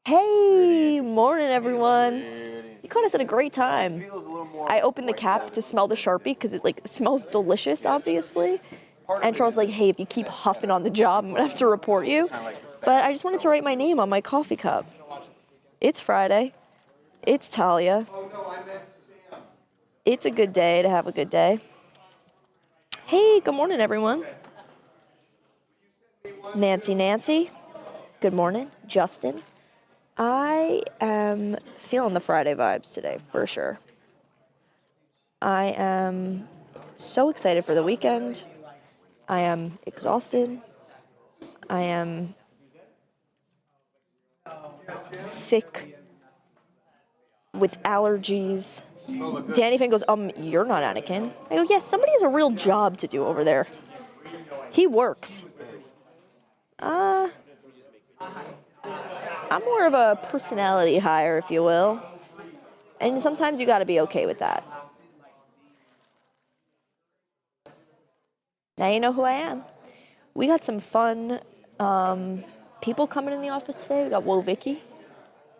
Hey, morning everyone. You caught us at a great time. I opened the cap to smell the Sharpie because it smells delicious, obviously. And Charles like, hey, if you keep huffing on the job, I'm gonna have to report you. But I just wanted to write my name on my coffee cup. It's Friday. It's Talia. It's a good day to have a good day. Hey, good morning everyone. Nancy. Good morning. Justin. I am feeling the Friday vibes today, for sure. I am so excited for the weekend. I am exhausted. I am sick with allergies. Danny Finn goes, you're not Anakin. I go, yes, somebody has a real job to do over there. He works. I'm more of a personality hire, if you will. And sometimes you gotta be okay with that. Now you know who I am. We got some fun people coming in the office today. We got Vicky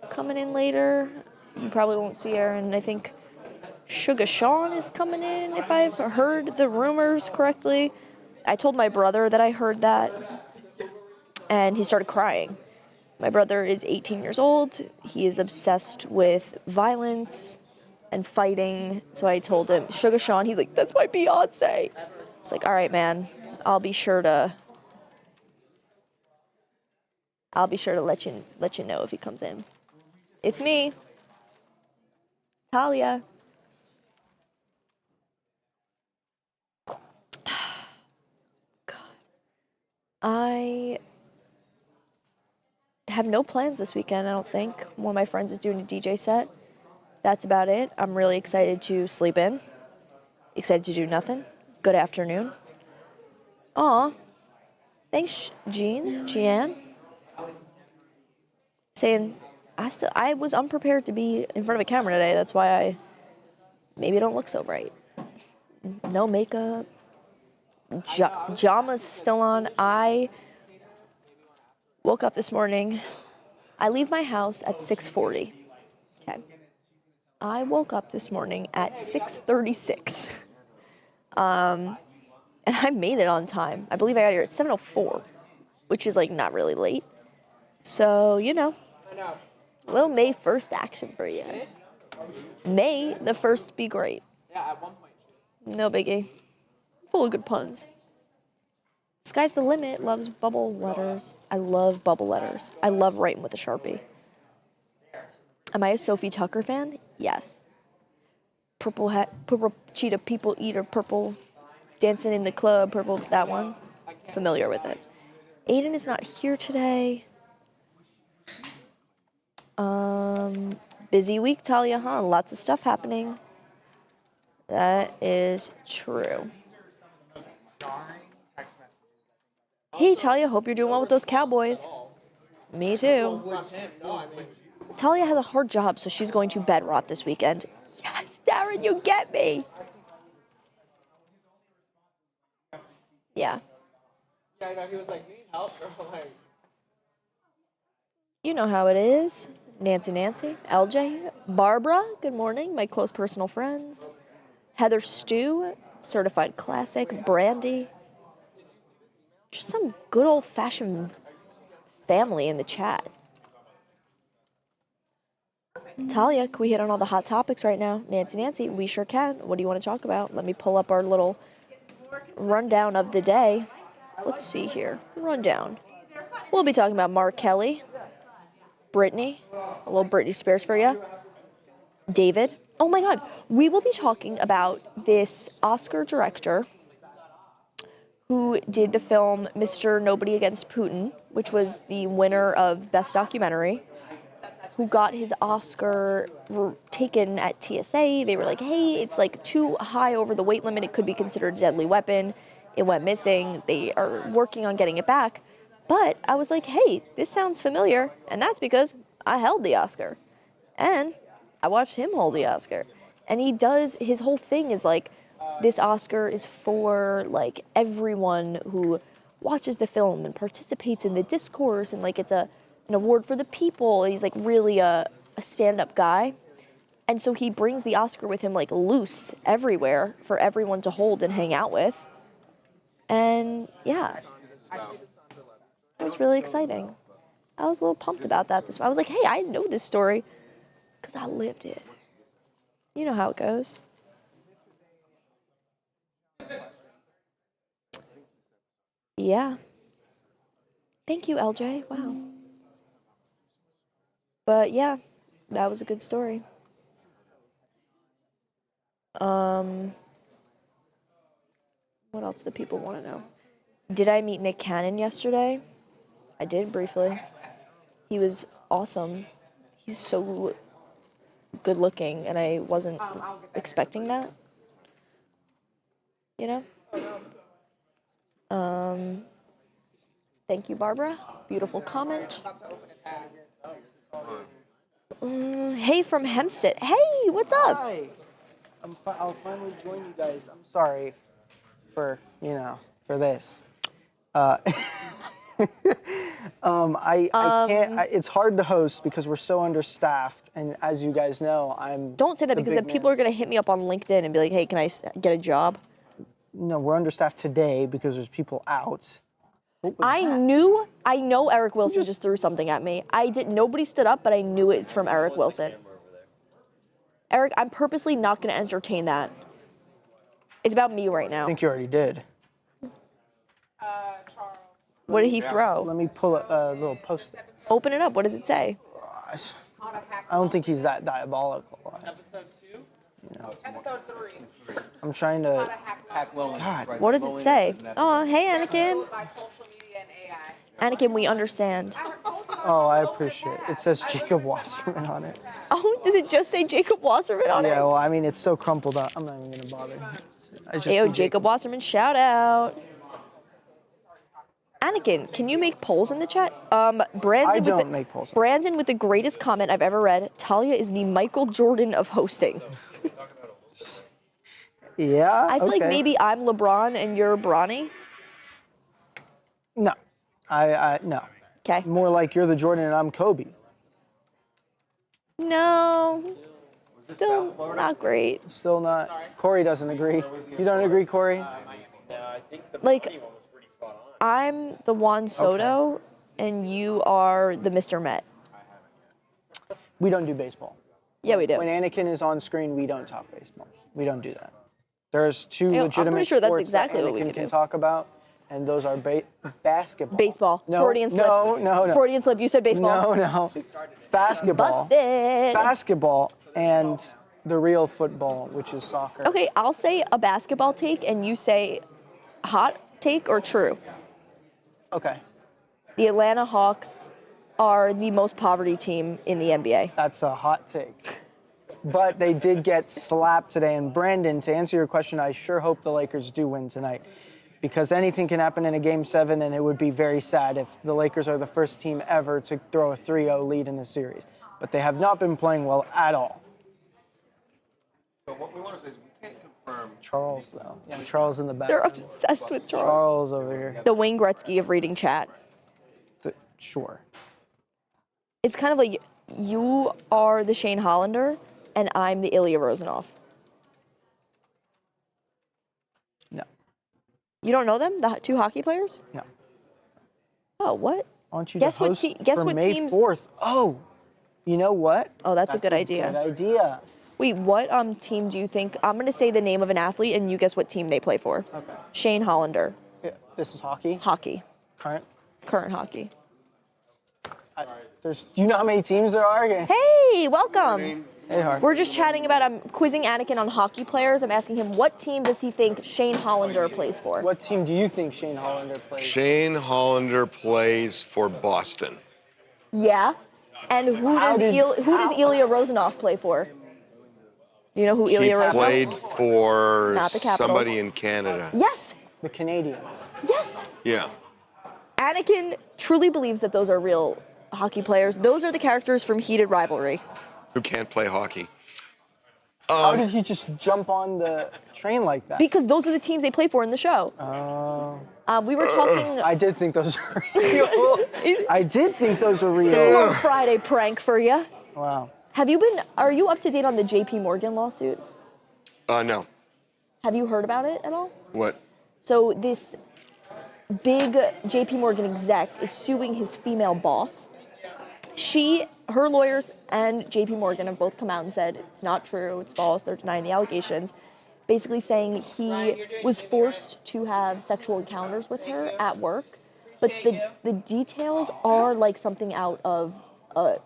coming in later. You probably won't see her. And I think Sugar Sean is coming in, if I've heard the rumors correctly. I told my brother that I heard that, and he started crying. My brother is 18 years old. He is obsessed with violence and fighting. So I told him, Sugar Sean, he's like, that's my Beyonce. It's like, all right, man, I'll be sure to let you know if he comes in. It's me, Talia. God. I have no plans this weekend, I don't think. One of my friends is doing a DJ set. That's about it. I'm really excited to sleep in. Excited to do nothing. Good afternoon. Aw. Thanks, Jeanne. Saying, I was unprepared to be in front of a camera today. That's why I maybe don't look so bright. No makeup. Jama's still on. I woke up this morning. I leave my house at 6:40. Okay. I woke up this morning at 6:36. And I made it on time. I believe I got here at 7:04, which is not really late. So, a little May 1st action for you. May the 1st be great. No biggie. Full of good puns. Sky's the limit loves bubble letters. I love bubble letters. I love writing with a Sharpie. Am I a Sophie Tucker fan? Yes. Purple hat, purple cheetah, people eater, purple dancing in the club, purple, that one. Familiar with it. Aiden is not here today. Busy week, Talia, huh? Lots of stuff happening. That is true. Hey, Talia, hope you're doing well with those Cowboys. Me too. Talia has a hard job, so she's going to bed rot this weekend. Yes, Darren, you get me. Yeah. Yeah, I know, he was like, need help, bro, like. You know how it is. Nancy, LJ, Barbara, good morning, my close personal friends. Heather Stew, certified classic, Brandy. Just some good old-fashioned family in the chat. Talia, can we hit on all the hot topics right now? Nancy, we sure can. What do you want to talk about? Let me pull up our little rundown of the day. Let's see here. Rundown. We'll be talking about Mark Kelly, Britney, a little Britney Spears for you, David. Oh my God, we will be talking about this Oscar director who did the film Mr. Nobody Against Putin, which was the winner of Best Documentary, who got his Oscar taken at TSA. They were like, hey, it's too high over the weight limit. It could be considered a deadly weapon. It went missing. They are working on getting it back. But I was like, hey, this sounds familiar. And that's because I held the Oscar. And I watched him hold the Oscar. And his whole thing is this Oscar is for everyone who watches the film and participates in the discourse. And it's an an award for the people. He's like really a stand-up guy. And so he brings the Oscar with him like loose everywhere for everyone to hold and hang out with. And yeah, it was really exciting. I was a little pumped about that. I was like, hey, I know this story because I lived it. You know how it goes. Yeah. Thank you, LJ. Wow. But yeah, that was a good story. What else do people want to know? Did I meet Nick Cannon yesterday? I did briefly. He was awesome. He's so good looking, and I wasn't expecting that. You know? Thank you, Barbara. Beautiful comment. Hey from Hempstead. Hey, what's up? Hi. I'll finally join you guys. I'm sorry for, for this. I can't, it's hard to host because we're so understaffed. And as you guys know, Don't say that because then people are going to hit me up on LinkedIn and be like, hey, can I get a job? No, we're understaffed today because there's people out. I know Eric Wilson just threw something at me. Nobody stood up, but I knew it's from Eric Wilson. Eric, I'm purposely not going to entertain that. It's about me right now. I think you already did. What did he throw? Let me pull a little post-it. Open it up. What does it say? I don't think he's that diabolical. Episode 2? Episode 3. I'm trying to... God. What does it say? Oh, hey, Anakin. Anakin, we understand. Oh, I appreciate it. It says Jacob Wasserman on it. Oh, does it just say Jacob Wasserman on it? Yeah, well, I mean, it's so crumpled up. I'm not even going to bother. Ayo, Jacob Wasserman, shout out. Anakin, can you make polls in the chat? Brandon I don't make polls. Brandon with the greatest comment I've ever read. Talia is the Michael Jordan of hosting. Yeah, I feel like maybe I'm LeBron and you're Bronny. No. No. Okay. More like you're the Jordan and I'm Kobe. No. Still not great. Still not. Corey doesn't agree. You don't agree, Corey? No, I think the Like, Britney one was pretty spot on. I'm the Juan Soto, and you are the Mr. Met. We don't do baseball. Yeah, we do. When Anakin is on screen, we don't talk baseball. We don't do that. There's two I'm legitimate pretty sure that's sports exactly that what we Anakin can do. talk about, and those are basketball. Baseball. No, Freudian slip. No. Freudian slip. You said baseball. No. Basketball. Busted. Basketball and the real football, which is soccer. Okay, I'll say a basketball take, and you say hot take or true. Okay. The Atlanta Hawks are the most poverty team in the NBA. That's a hot take. But they did get slapped today. And Brandon, to answer your question, I sure hope the Lakers do win tonight. Because anything can happen in a Game 7, and it would be very sad if the Lakers are the first team ever to throw a 3-0 lead in the series. But they have not been playing well at all. So what we want to say is we can't confirm. Charles, though. Yeah, Charles in the back. They're obsessed with Charles. Charles over here. The Wayne Gretzky of reading chat. Sure. It's kind of like you are the Shane Hollander, and I'm the Ilya Rozanov. No. You don't know them, the two hockey players? No. Oh, what? I want you Guess to what host guess for what May teams? 4th. Oh, you know what? Oh, that's a good idea. Good idea. Wait, what team do you think? I'm gonna say the name of an athlete, and you guess what team they play for. Okay. Shane Hollander. Yeah, this is hockey. Hockey. Current. Hockey. Do you know how many teams there are? Hey, welcome. Hey, Harvey. We're just chatting about, I'm quizzing Anakin on hockey players. I'm asking him, what team does he think Shane Hollander plays for? What team do you think Shane Hollander plays? Shane Hollander plays for Boston. Yeah. And who does Ilya Rozanov play for? Do you know who He Ilya Rozanov? played for Not the Capitals. somebody in Canada. Yes. The Canadians. Yes. Yeah. Anakin truly believes that those are real hockey players. Those are the characters from Heated Rivalry. Who can't play hockey. How did he just jump on the train like that? Because those are the teams they play for in the show. Oh. We were talking. I did think those were real. I did think those were Just a real. little Friday prank for you. Wow. Are you up to date on the JP Morgan lawsuit? No. Have you heard about it at all? What? So this big JP Morgan exec is suing his female boss. Her lawyers and JP Morgan have both come out and said it's not true, it's false, they're denying the allegations. Basically saying he was forced to have sexual encounters with her at work, but the details are like something out of a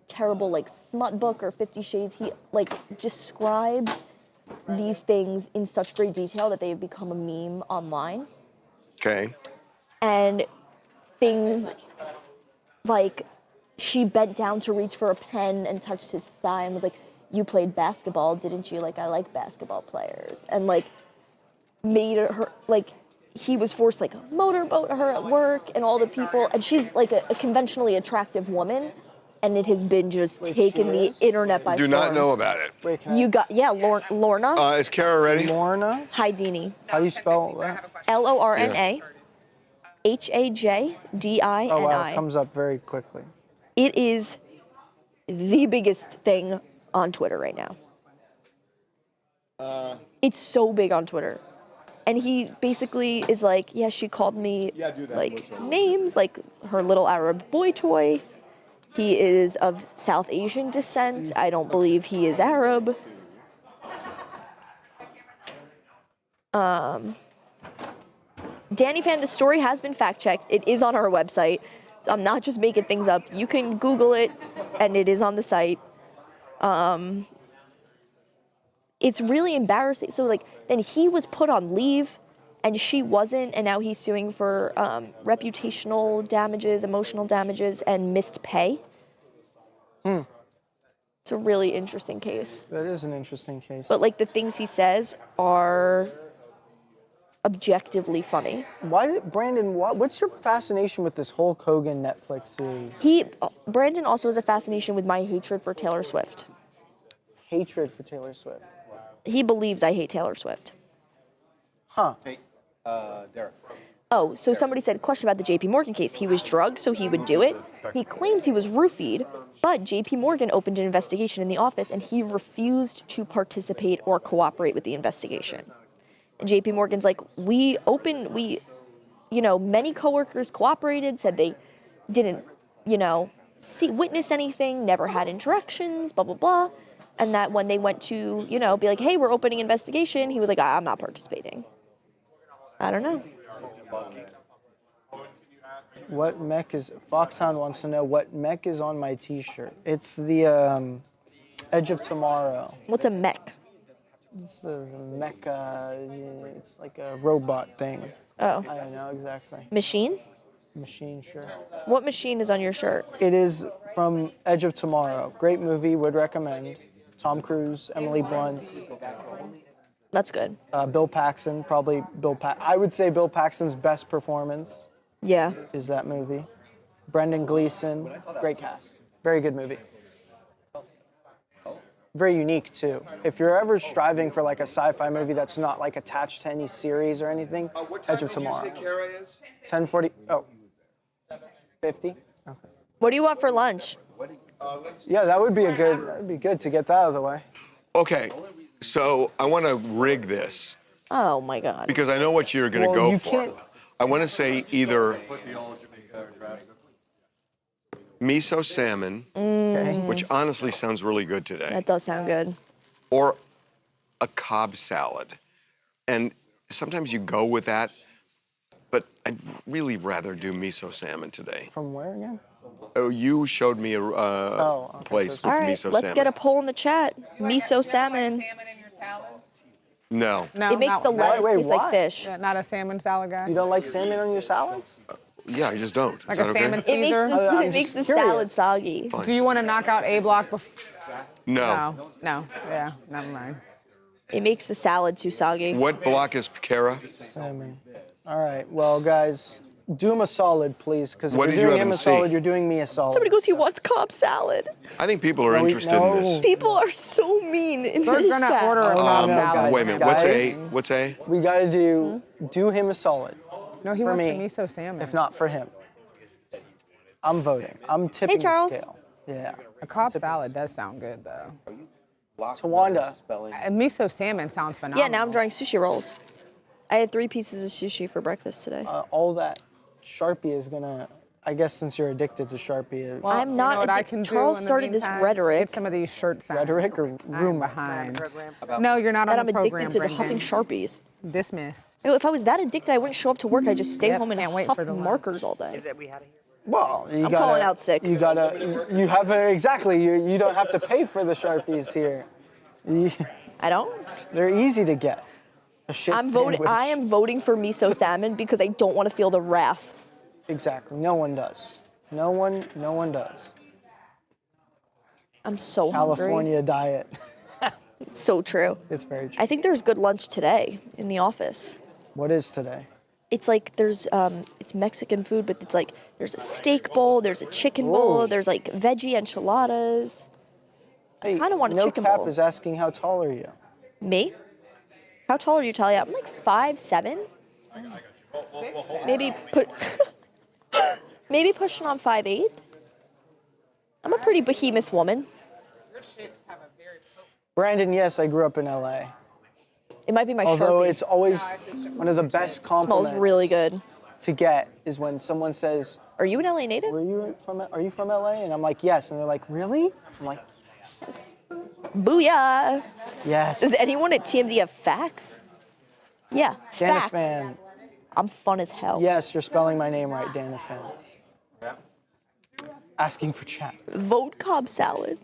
terrible like smut book or 50 Shades. He like describes these things in such great detail that they've become a meme online. Okay. And things like she bent down to reach for a pen and touched his thigh and was like, "You played basketball, didn't you? Like, I like basketball players." And like made her like he was forced like motorboat her at work and all the people, and she's like a conventionally attractive woman, and it has been just taken the internet by Do storm. not know about it. Wait, can You got Lorna Is Kara ready? Lorna? Hajdini. How do you spell that? LORNA HAJDINI. Oh wow, it comes up very quickly. It is the biggest thing on Twitter right now. It's so big on Twitter. And he basically is like, yeah, she called me like names, like her little Arab boy toy. He is of South Asian descent. I don't believe he is Arab. Danny Fan, the story has been fact-checked. It is on our website. So I'm not just making things up. You can Google it, and it is on the site. It's really embarrassing. So, like, then he was put on leave, and she wasn't, and now he's suing for reputational damages, emotional damages, and missed pay. It's a really interesting case. That is an interesting case. But, like, the things he says are objectively funny. Brandon, what's your fascination with this Hulk Hogan Netflix series? Brandon also has a fascination with my hatred for Taylor Swift. Hatred for Taylor Swift. He believes I hate Taylor Swift. Huh. Hey, Derek. Oh, so somebody said, question about the JP Morgan case. He was drugged, so he would do it. He claims he was roofied, but JP Morgan opened an investigation in the office, and he refused to participate or cooperate with the investigation. And JP Morgan's like, many coworkers cooperated, said they didn't, witness anything, never had interactions, blah, blah, blah. And that when they went to, be like, hey, we're opening an investigation, he was like, I'm not participating. I don't know. What mech is, Foxhound wants to know what mech is on my t-shirt. It's the Edge of Tomorrow. What's a mech? It's a mecha, it's like a robot thing. Oh. I don't know exactly. Machine? Machine, sure. What machine is on your shirt? It is from Edge of Tomorrow. Great movie, would recommend. Tom Cruise, Emily Blunt. That's good. Bill Paxton, probably I would say Bill Paxton's best performance Yeah. is that movie. Brendan Gleeson, great cast. Very good movie. Very unique too. If you're ever striving for like a sci-fi movie that's not like attached to any series or anything, What time Edge of did you Tomorrow. say Kara is? 10:40. Oh. 50. Okay. What do you want for lunch? Yeah, that'd be good to get that out of the way. Okay, so I want to rig this Oh my God. because I know what you're going to Well, go you for. can't- I want to say either miso salmon, Okay. which honestly sounds really good today, That does sound good. or a Cobb salad. And sometimes you go with that, but I'd really rather do miso salmon today. From where again? Oh, you showed me a okay, place so with All right, miso let's salmon. get a poll in the chat. Miso salmon. Salmon in your salad? No. No, It makes not, the lettuce wait, taste like why? fish. not a salmon salad guy. You don't like salmon on your salads? Yeah, I just don't. Like Is a that okay? salmon It makes Caesar? the, I'm it makes just the salad curious. soggy. Fine. Do you want to knock out A block before? No. No. Yeah, never mind. It makes the salad too soggy. What block is Kara? Salmon. All right. Well, guys, do him a solid, please, because if What you're did you doing have him him a see? solid, you're doing me a solid. Somebody goes, he wants Cobb salad. I think people are No, interested in this. People are so mean in They're this gonna chat. order a Cobb no, salad. guys. Wait a minute. Guys. What's A? We got to do him a solid. No, he for wants me, the miso salmon. if not for him. I'm voting. I'm tipping Charles. the scale. Yeah. A Cobb salad does sound good, though. Tawanda. Miso salmon sounds phenomenal. Yeah, now I'm drawing sushi rolls. I had 3 pieces of sushi for breakfast today. All that Sharpie is gonna. I guess since you're addicted to Sharpie, Well, I'm you not know what I addicted- can do Charles in the started this meantime? rhetoric. Get some of these shirts out. rhetoric or I'm rumor. behind. No, you're not that on I'm the program, addicted to the Brendan. huffing Sharpies. Dismissed. If I was that addicted, I wouldn't show up to work. I'd just stay Yep, home and can't wait huff for the lunch. markers all day. Well, you I'm gotta, calling out sick. You gotta. You have exactly. You don't have to pay for the Sharpies here. I don't. They're easy to get. A shit I'm voting. sandwich. I am voting for miso salmon because I don't want to feel the wrath. Exactly. No one does. No one does. I'm so hungry. California diet. It's so true. It's very true. I think there's good lunch today in the office. What is today? It's like there's it's Mexican food, but it's like there's a steak bowl, there's a chicken bowl, Ooh. there's like veggie enchiladas. Hey, kinda want a no chicken cap bowl. is asking how tall are you? Me? How tall are you, Talia? I'm like 5'7". Maybe maybe pushing on 5'8". I'm a pretty behemoth woman. Your shapes have a very Brandon, yes, I grew up in LA. It might be my Although Sharpie. it's always one of the best compliments Smells really good. to get is when someone says, Are you an LA native? are you from LA? And I'm like, yes. And they're like, really? I'm like, Booyah! yes. Does anyone at TMZ have facts? Yeah, Dana fact. Fan. I'm fun as hell. Yes, you're spelling my name right, Dana Fan. Asking for chat. Vote Cobb salad.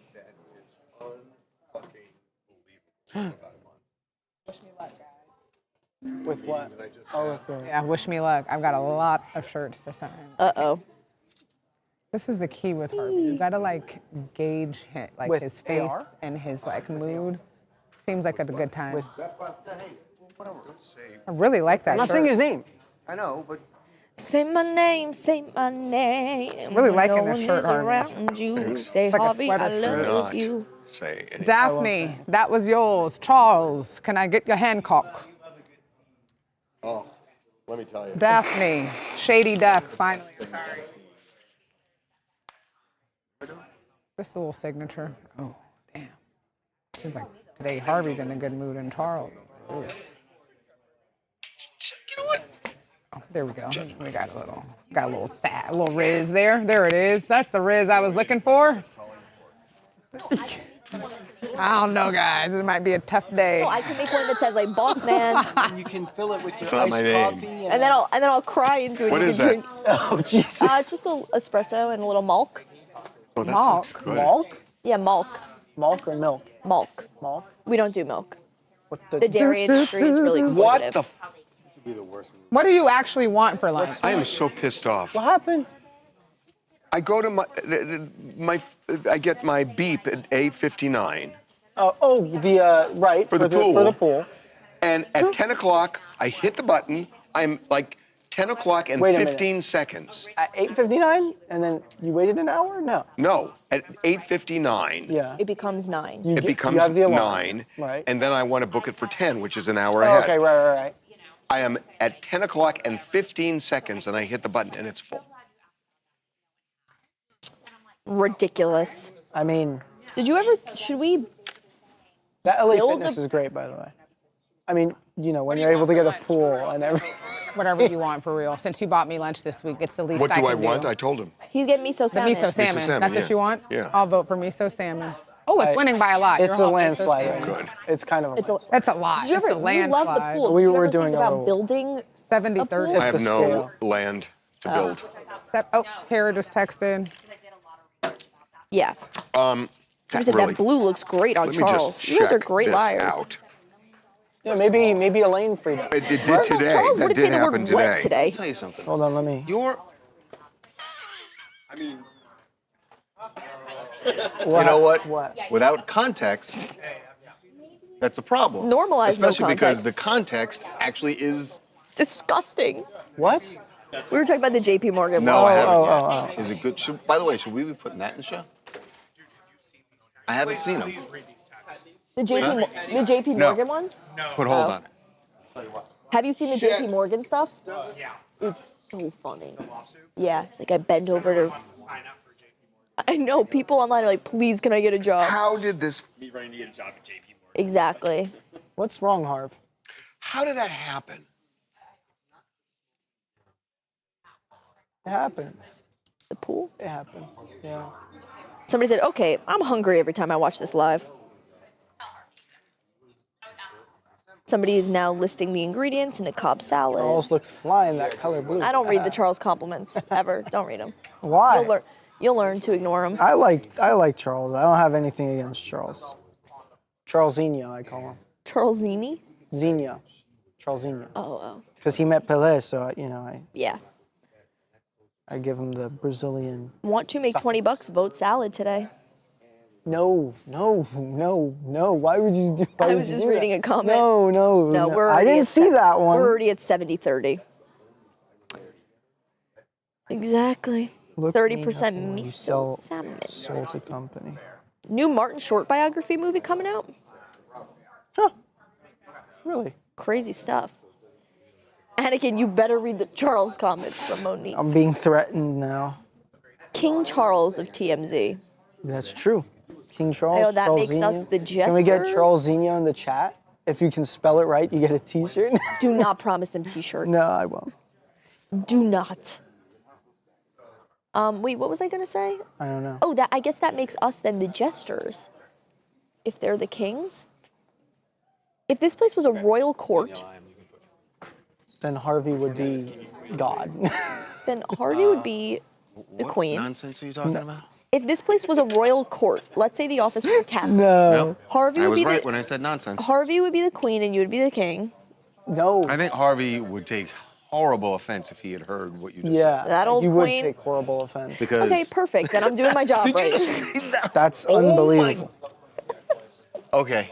With what? Oh, with the. Yeah, wish me luck. I've got a lot of shirts to sign. Uh-oh. This is the key with Harvey. You gotta like gauge him, like With his face AR? and his like mood. Seems like a good time. With. Hey, whatever. Don't say. I really like that I'm not shirt. saying his name. I know, but Say my name, say my name. Really When liking no this one shirt, is Harvey. around you. Say, like a Harvey, I sweater shirt. love Not you. say anything. Daphne, that was yours. Charles, can I get your Hancock? oh, let me tell you. Daphne, Shady Duck, finally. Sorry. Just a little signature. Oh, damn. Seems like today Harvey's in a good mood and Charles. Ooh. Oh, there we go. We got a little fat, a little Riz there. There it is. That's the Riz I was looking for. I don't know, guys. It might be a tough day. No, I can make one that says like boss man, And you can fill it with your It's not my name. and then I'll cry into it. What and you is can that? drink. Oh, Jesus. It's just a espresso and a little milk. Oh, that Malk. sounds good. Malk? Yeah, milk. Malk or milk? Milk. Malk? We don't do milk. What The dairy industry is really exploitative. What the? This would be the worst. What do you actually want for lunch? I am so pissed off. What happened? I go to I get my beep at 8:59, Right. For the pool. For the pool. and at 10 o'clock I hit the button. I'm like 10 o'clock and Wait a minute. 15 seconds. At 8:59, and then you waited an hour? No. No, at 8:59. Yeah. It becomes 9. You It get- becomes you have the alarm. 9, Right. and then I want to book it for 10, which is an hour Oh, ahead. okay, right. I am at 10 o'clock and 15 seconds, and I hit the button, and it's full. Ridiculous. I mean, Did you ever? Should we? that LA Build Fitness a- is great, by the way. I mean, you know, when you're able to get a pool and everything. Whatever you want for real. Since you bought me lunch this week, it's the least What I do can I want? do. I told him. He's getting miso The salmon. miso salmon. salmon, That's yeah. what you want? Yeah. I'll vote for miso salmon. Oh, it's winning by a lot. It's Your a whole miso landslide salmon. right now. Good. It's kind of a It's a- landslide. That's a lot. Did you ever? It's a You landslide. love the pool. We Did you were ever doing think a about little- building. 70-30. pool? I have the no scale. land to build. Oh, Kara just texted. Yeah. That Somebody said really- that blue looks great on Let me Charles. just You guys are check great this liars. out. Yeah, maybe Elaine freed up. It did Well, today. Charles That wouldn't did say the happen word wet today. today. Tell you something. Hold on, let me. You're. I mean, What? you know what? What? Without context, that's a problem. Normalize no Especially because context. the context actually is. Disgusting. What? We were talking about the JP Morgan No, I lawsuit. haven't yet. oh. Is it good? By the way, should we be putting that in the show? I haven't seen them. The JP No. Morgan ones? Put hold Oh. on it. Have you seen the JP Morgan stuff? It's so funny. Yeah, it's like I bent over to. I know people online are like, please, can I get a job? How did this? Me running to get a job at JP Morgan. Exactly. What's wrong, Harv? How did that happen? It happens. The pool. It happens. Yeah. Somebody said, okay, I'm hungry every time I watch this live. Somebody is now listing the ingredients in a Cobb salad. Charles looks fly in that color blue. I don't read the Charles compliments ever. Don't read them. Why? You'll learn to ignore them. I like Charles. I don't have anything against Charles. Charlesinho, I call him. Charlesini? Zinho. Charlesinho. Oh. Because he met Pelé, so Yeah. I give him the Brazilian. Want to make $20? Vote salad today. No. Why would you do? I was just reading a comment. No. We're I already didn't at see that one. We're already at 70-30. Exactly. 30% miso salmon. Salted company. New Martin Short biography movie coming out. Huh. Really? Crazy stuff. Anakin, you better read the Charles comments from Monique. I'm being threatened now. King Charles of TMZ. That's true. King Charles. Oh, that makes us the jesters. Can we get Charlesinho in the chat? If you can spell it right, you get a T-shirt. Do not promise them T-shirts. No, I won't. Do not. Wait, what was I gonna say? I don't know. Oh, I guess that makes us then the jesters. If they're the kings. If this place was a royal court, Then Harvey would be God. then Harvey would be the queen. What nonsense are you talking about? If this place was a royal court, let's say the office was a castle. No. Harvey I would was be right when I said nonsense. Harvey would be the queen and you would be the king. No. I think Harvey would take horrible offense if he had heard what you just said. Yeah. That old you would queen. take horrible offense. Because Okay, perfect. Then I'm doing my job right. That's Oh unbelievable. Okay.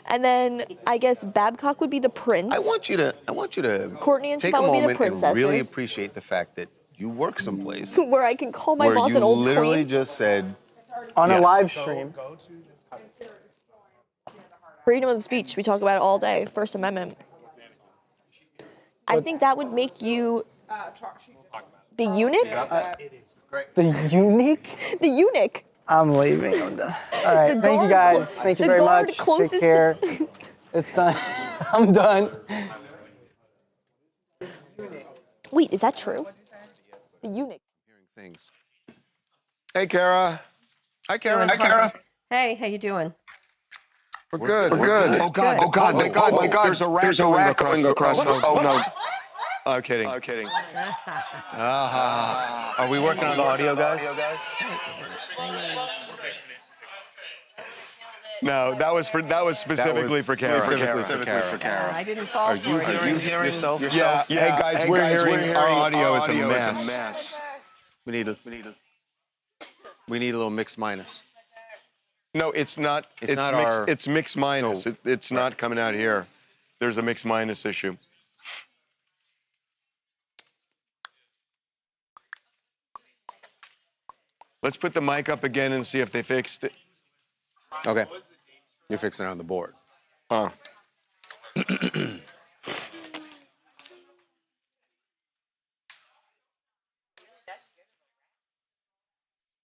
And then I guess Babcock would be the prince. I want you to Courtney and take a Siobhan would be the moment and princesses. really appreciate the fact that you work someplace Where I can call my where boss you an old literally queen. just said, On Yeah. a live stream. Freedom of speech. We talk about it all day. First Amendment. I think that would make you the eunuch. The unique? The eunuch. I'm leaving. I'm done. All right. The Thank you guard guys. Thank you the very guard much. closest Take care. It's done. I'm done. Wait, is that true? The eunuch. hearing things. Hey, Kara. Hi, Karen. Hey, how you doing? We're good. Oh God! Oh God! Good. Oh my God! There's a rat going across those. Oh no! I'm kidding. Are we working on the audio, guys? No, that was specifically for Kara. Specifically for Kara. I didn't fall Are for you it. hearing yourself? Yeah. Hey guys, we're hearing our audio is a mess. We need a little mix minus. No, it's not. It's not mix, our- It's mix minus. No. It's not coming out here. There's a mix minus issue. Let's put the mic up again and see if they fixed it. Okay. You're fixing it on the board. Oh.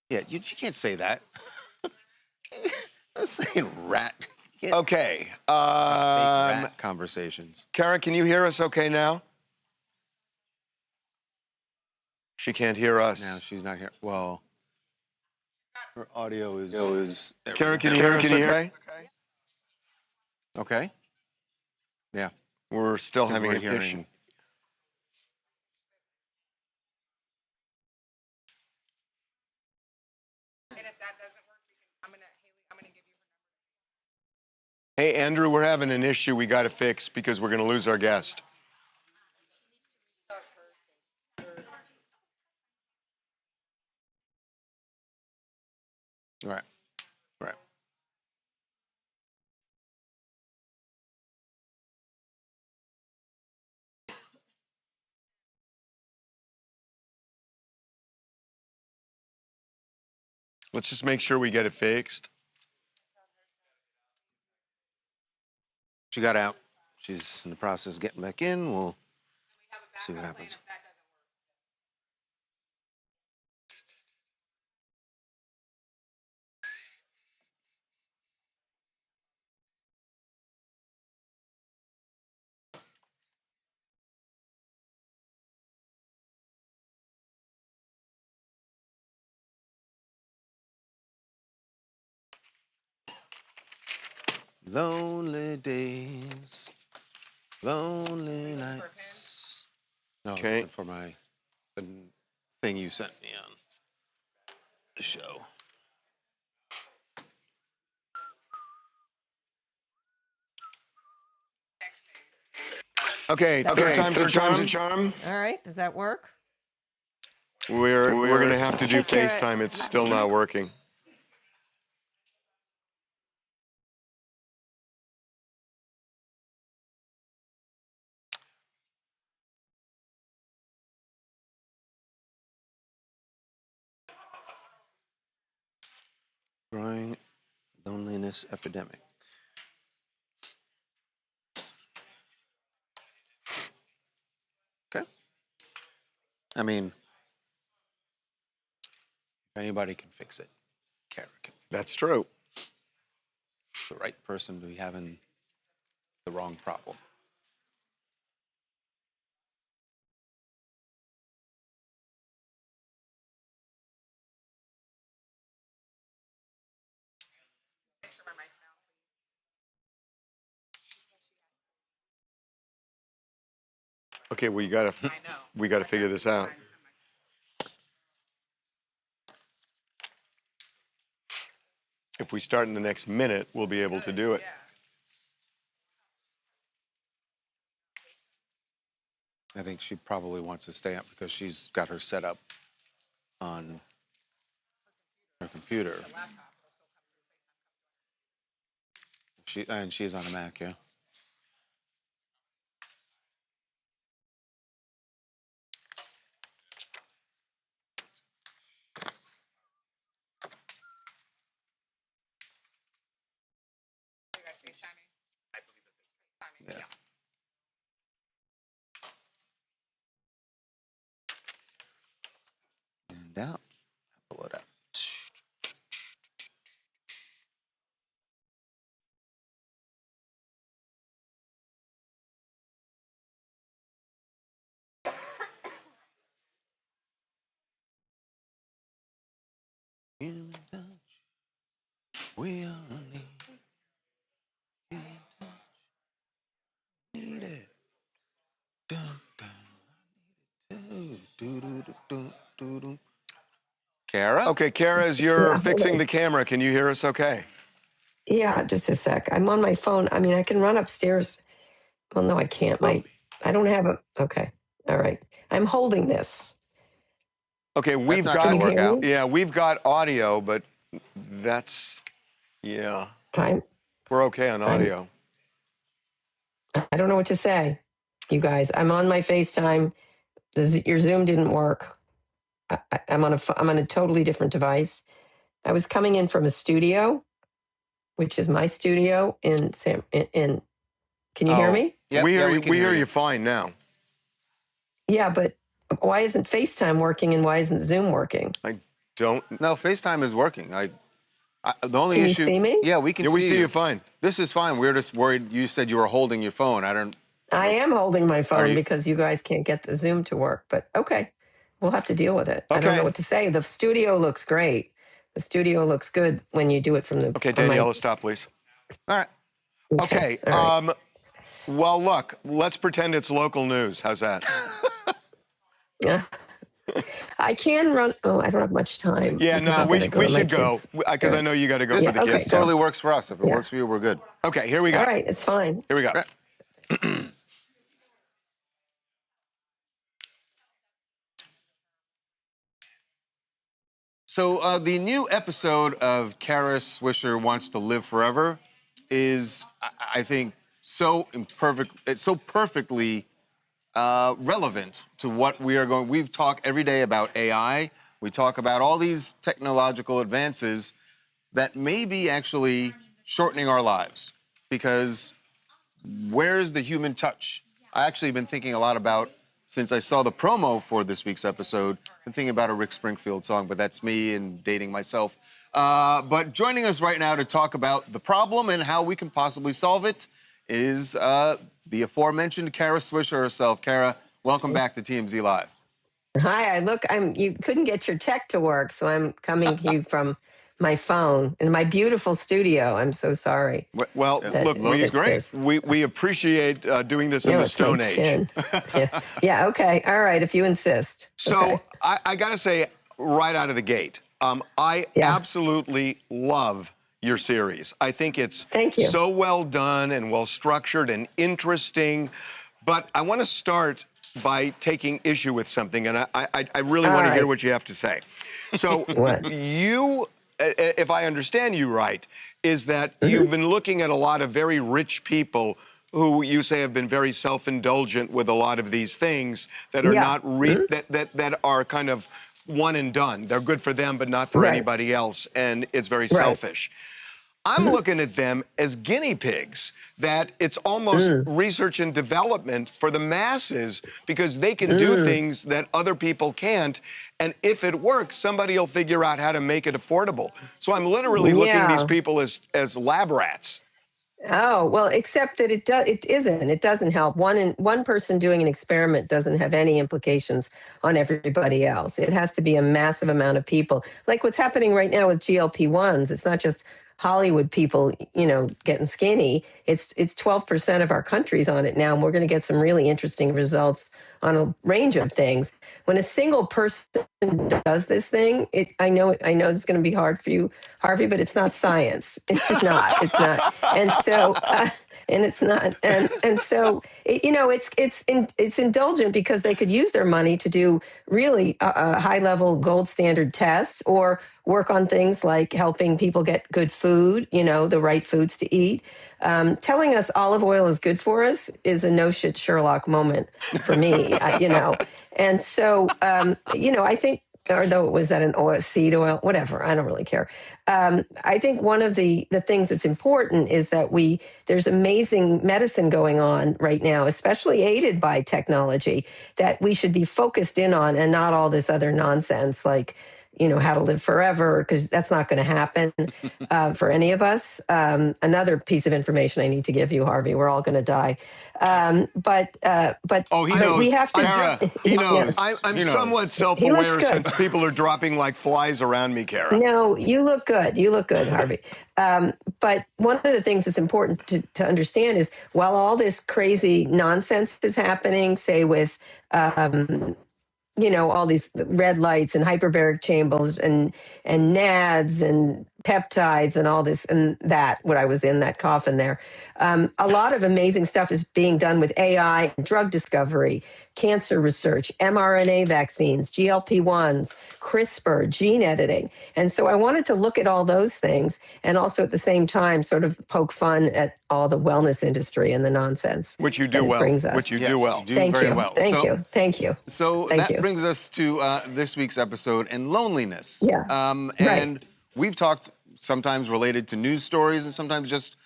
Yeah, you can't say that. I'm saying rat. You can't Okay. fake rat conversations. Kara, can you hear us okay now? She can't hear us. No, she's not here. Well, her audio is. Kara, can you hear us okay? Okay. Yeah. We're still having we're an issue. hearing. Hey, Andrew, we're having an issue we got to fix because we're going to lose our guest. All right. Right. Let's just make sure we get it fixed. She got out. She's in the process of getting back in. We'll See what happens. Lonely days, lonely nights. No, I was Okay. looking for the thing you sent me on the show. Okay, third time's a charm. All right, does that work? We're gonna have to do Hey, Kara. FaceTime. It's still not working. Growing loneliness epidemic. Okay. I mean, if anybody can fix it, Kara can. That's true. The right person to be having the wrong problem. Okay, we gotta figure this out. If we start in the next minute, we'll be able to do it. I think she probably wants to stay up because she's got her set up on her computer. She's on a Mac, yeah. Yeah. And out. Pull it out. In touch. We only in touch. Need it. Dun, dun. Do, do, do, do, do, do. Kara? Okay, Kara, as you're fixing the camera, can you hear us okay? Yeah, just a sec. I'm on my phone. I mean, I can run upstairs. Well, no, I can't. I don't have a. Okay. All right. I'm holding this. Okay, we've not got gonna work out. yeah, we've got audio, but that's yeah. I'm. We're okay on audio. I don't know what to say, you guys. I'm on my FaceTime. Your Zoom didn't work. I'm on a totally different device. I was coming in from a studio, which is my studio in San. In can you hear me? Yep, we we can hear you fine now. Yeah, but why isn't FaceTime working and why isn't Zoom working? I don't. No, FaceTime is working. The only Can you issue. see me? Yeah, we can Yeah, we see you you fine. This is fine. We're just worried. You said you were holding your phone. I am holding my phone you- because you guys can't get the Zoom to work. But okay, we'll have to deal with it. I don't know Okay. what to say. The studio looks great. The studio looks good when you do it from the. Okay, on my- Daniela, stop, please. All right. Okay. all right. Well, look, let's pretend it's local news. How's that? Yeah. I can run. Oh, I don't have much time. Yeah, because no, I've we gotta to my should go kids' because I know you got to go This, for the okay, kids. this totally works for us. If it Yeah. works for you, we're good. Okay, here we go. All right, it's fine. Here we go. Right. So the new episode of Kara Swisher Wants to Live Forever is, I think, so imperfect. It's so perfectly relevant to what we are going. We talk every day about AI. We talk about all these technological advances that may be actually shortening our lives because where's the human touch? I actually have been thinking a lot about since I saw the promo for this week's episode, I'm thinking about a Rick Springfield song, but that's me and dating myself. But joining us right now to talk about the problem and how we can possibly solve it is the aforementioned Kara Swisher herself. Kara, welcome back to TMZ Live. Hi, you couldn't get your tech to work, so I'm coming to you from my phone in my beautiful studio. I'm so sorry. Well, look, we appreciate doing this in the Stone Age. Yeah, okay. All right, if you insist. So Okay. I got to say right out of the gate, I absolutely love your series. I think it's Thank you. so well done and well structured and interesting. But I want to start by taking issue with something, and I really want to hear what you have to say. So you, if I understand you right, is that you've been looking at a lot of very rich people who you say have been very self-indulgent with a lot of these things that are not that are kind of one and done. They're good for them, but not for anybody else, and it's very selfish. I'm looking at them as guinea pigs, that it's almost research and development for the masses because they can do things that other people can't. And if it works, somebody will figure out how to make it affordable. So I'm literally looking at these people as lab rats. Oh, well, except that it isn't. It doesn't help. One person doing an experiment doesn't have any implications on everybody else. It has to be a massive amount of people. Like what's happening right now with GLP-1s. It's not just Hollywood people, getting skinny. It's 12% of our country's on it now, and we're going to get some really interesting results on a range of things. When a single person does this thing, I know it's going to be hard for you, Harvey, but it's not science. It's just not. It's not. And so, and it's not. And so, it's indulgent because they could use their money to do really high-level gold standard tests or work on things like helping people get good food, the right foods to eat. Telling us olive oil is good for us is a no shit Sherlock moment for me, And so, I think, although it was at an oil, seed oil, whatever, I don't really care. I think one of the things that's important is that there's amazing medicine going on right now, especially aided by technology, that we should be focused in on and not all this other nonsense like, how to live forever, because that's not going to happen for any of us. Another piece of information I need to give you, Harvey, we're all going to die. But he knows. We have to. Kara, he knows. I'm somewhat self-aware since people are dropping like flies around me, Kara. No, you look good. You look good, Harvey. But one of the things that's important to understand is while all this crazy nonsense is happening, say with all these red lights and hyperbaric chambers and NADs and peptides and all this and that, what I was in that coffin there. A lot of amazing stuff is being done with AI, drug discovery, cancer research, mRNA vaccines, GLP-1s, CRISPR, gene editing. And so I wanted to look at all those things and also at the same time sort of poke fun at all the wellness industry and the nonsense. Which you do well. Which you do well. Thank you. Thank you. So that brings us to this week's episode and loneliness. Yeah. And we've talked sometimes related to news stories and sometimes just,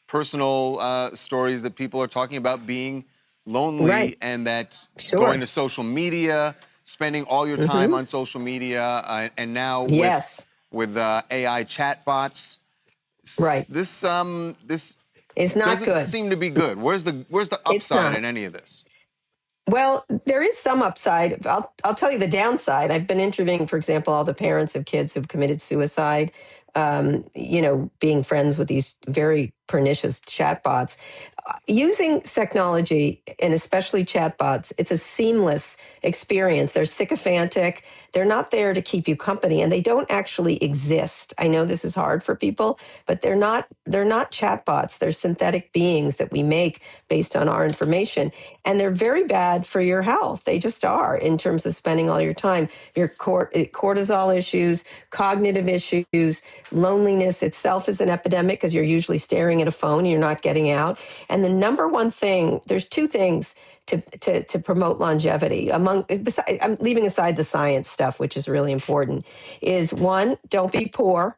personal stories that people are talking about being lonely and that going to social media, spending all your time on social media, and now with AI chatbots. This is not doesn't good. seem to be good. Where's the upside in any of this? Well, there is some upside. I'll tell you the downside. I've been interviewing, for example, all the parents of kids who've committed suicide, being friends with these very pernicious chatbots. Using technology, and especially chatbots, it's a seamless experience. They're sycophantic. They're not there to keep you company, and they don't actually exist. I know this is hard for people, but they're not chatbots. They're synthetic beings that we make based on our information, and they're very bad for your health. They just are, in terms of spending all your time. Your cortisol issues, cognitive issues, loneliness itself is an epidemic because you're usually staring at a phone, you're not getting out. And the number one thing, there's two things to promote longevity. I'm leaving aside the science stuff, which is really important, is one, don't be poor.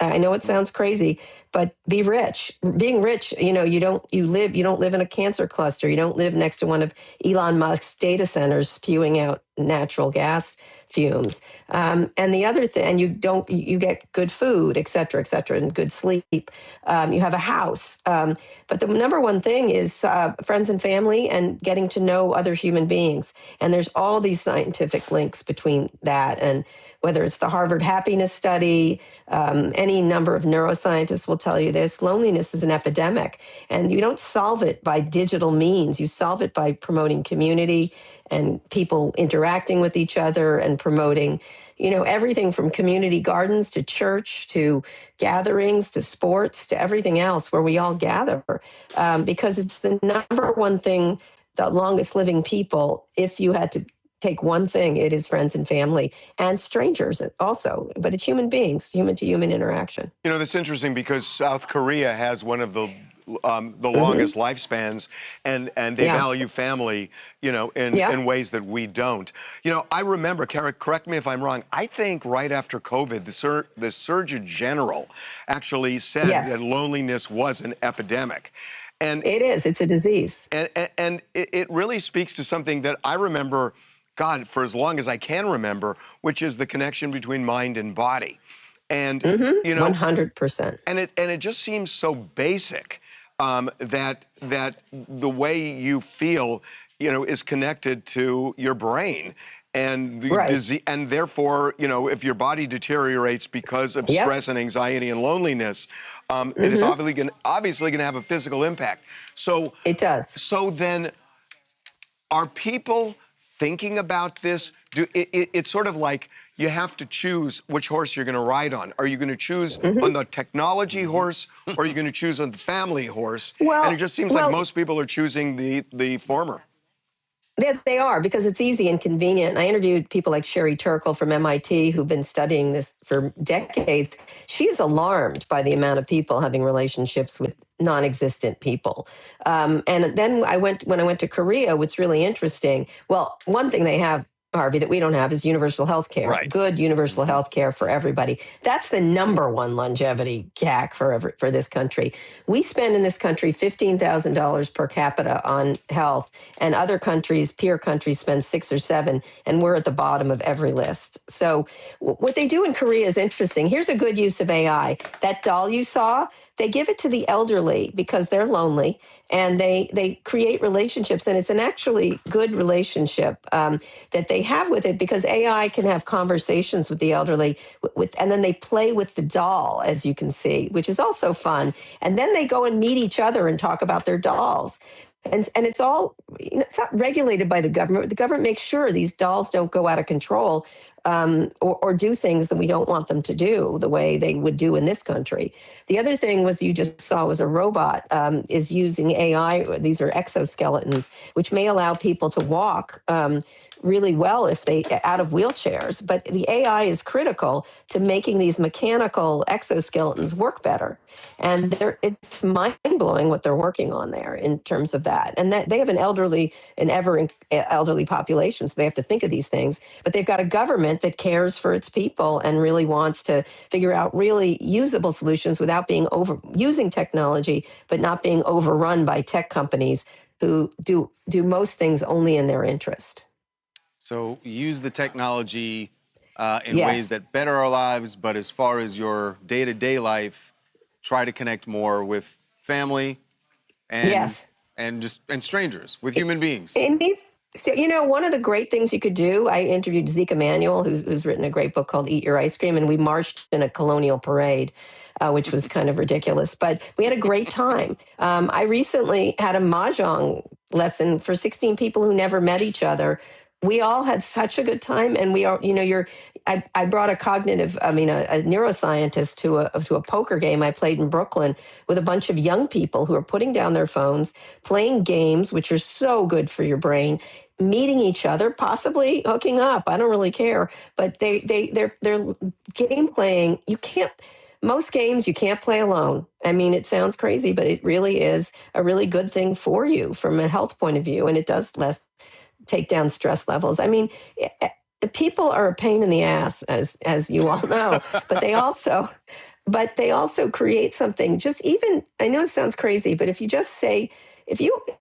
I know it sounds crazy, but be rich. Being rich, you don't live in a cancer cluster. You don't live next to one of Elon Musk's data centers spewing out natural gas fumes. And the other thing, and you get good food, et cetera, and good sleep. You have a house. But the number one thing is friends and family and getting to know other human beings. And there's all these scientific links between that. And whether it's the Harvard Happiness Study, any number of neuroscientists will tell you this, loneliness is an epidemic. And you don't solve it by digital means. You solve it by promoting community and people interacting with each other and promoting, everything from community gardens to church to gatherings to sports to everything else where we all gather, because it's the number one thing, the longest living people. If you had to take one thing, it is friends and family and strangers also, but it's human beings, human to human interaction. That's interesting because South Korea has one of the longest lifespans, and they value family, in ways that we don't. I remember, Kara, correct me if I'm wrong, I think right after COVID, the Surgeon General actually said that loneliness was an epidemic. And it is, it's a disease. And it really speaks to something that I remember, God, for as long as I can remember, which is the connection between mind and body. And, 100%. And it just seems so basic. That the way you feel, is connected to your brain, and disease, and therefore, if your body deteriorates because of stress and anxiety and loneliness, it is obviously going to have a physical impact. So it does. So then, are people thinking about this? It's sort of like you have to choose which horse you're going to ride on. Are you going to choose on the technology horse, or are you going to choose on the family horse? Well, and it just seems like most people are choosing the former. They are, because it's easy and convenient. And I interviewed people like Sherri Shepherd from MIT who've been studying this for decades. She is alarmed by the amount of people having relationships with non-existent people. And then when I went to Korea, what's really interesting, well, one thing they have, Harvey, that we don't have is universal health care. Good universal health care for everybody. That's the number one longevity hack for this country. We spend in this country $15,000 per capita on health, and other countries, peer countries, spend 6 or 7, and we're at the bottom of every list. So what they do in Korea is interesting. Here's a good use of AI. That doll you saw, they give it to the elderly because they're lonely, and they create relationships, and it's an actually good relationship that they have with it, because AI can have conversations with the elderly, and then they play with the doll, as you can see, which is also fun. And then they go and meet each other and talk about their dolls. And it's all, it's not regulated by the government. The government makes sure these dolls don't go out of control or do things that we don't want them to do the way they would do in this country. The other thing was, you just saw, was a robot is using AI. These are exoskeletons, which may allow people to walk really well if they out of wheelchairs. But the AI is critical to making these mechanical exoskeletons work better. And it's mind-blowing what they're working on there in terms of that. And that they have an ever elderly population, so they have to think of these things. But they've got a government that cares for its people and really wants to figure out really usable solutions without being using technology, but not being overrun by tech companies who do most things only in their interest. So use the technology in ways that better our lives, but as far as your day-to-day life, try to connect more with family and strangers, with human beings. So, one of the great things you could do, I interviewed Zeke Emanuel, who's written a great book called Eat Your Ice Cream, and we marched in a colonial parade, which was kind of ridiculous, but we had a great time. I recently had a mahjong lesson for 16 people who never met each other. We all had such a good time, and we are, I brought a neuroscientist to a poker game I played in Brooklyn with a bunch of young people who are putting down their phones, playing games, which are so good for your brain, meeting each other, possibly hooking up. I don't really care, but they're game playing. Most games you can't play alone. I mean, it sounds crazy, but it really is a really good thing for you from a health point of view, and it does take down stress levels. I mean, people are a pain in the ass, as you all know, but they also but they also create something. Just even, I know it sounds crazy, but if you just say,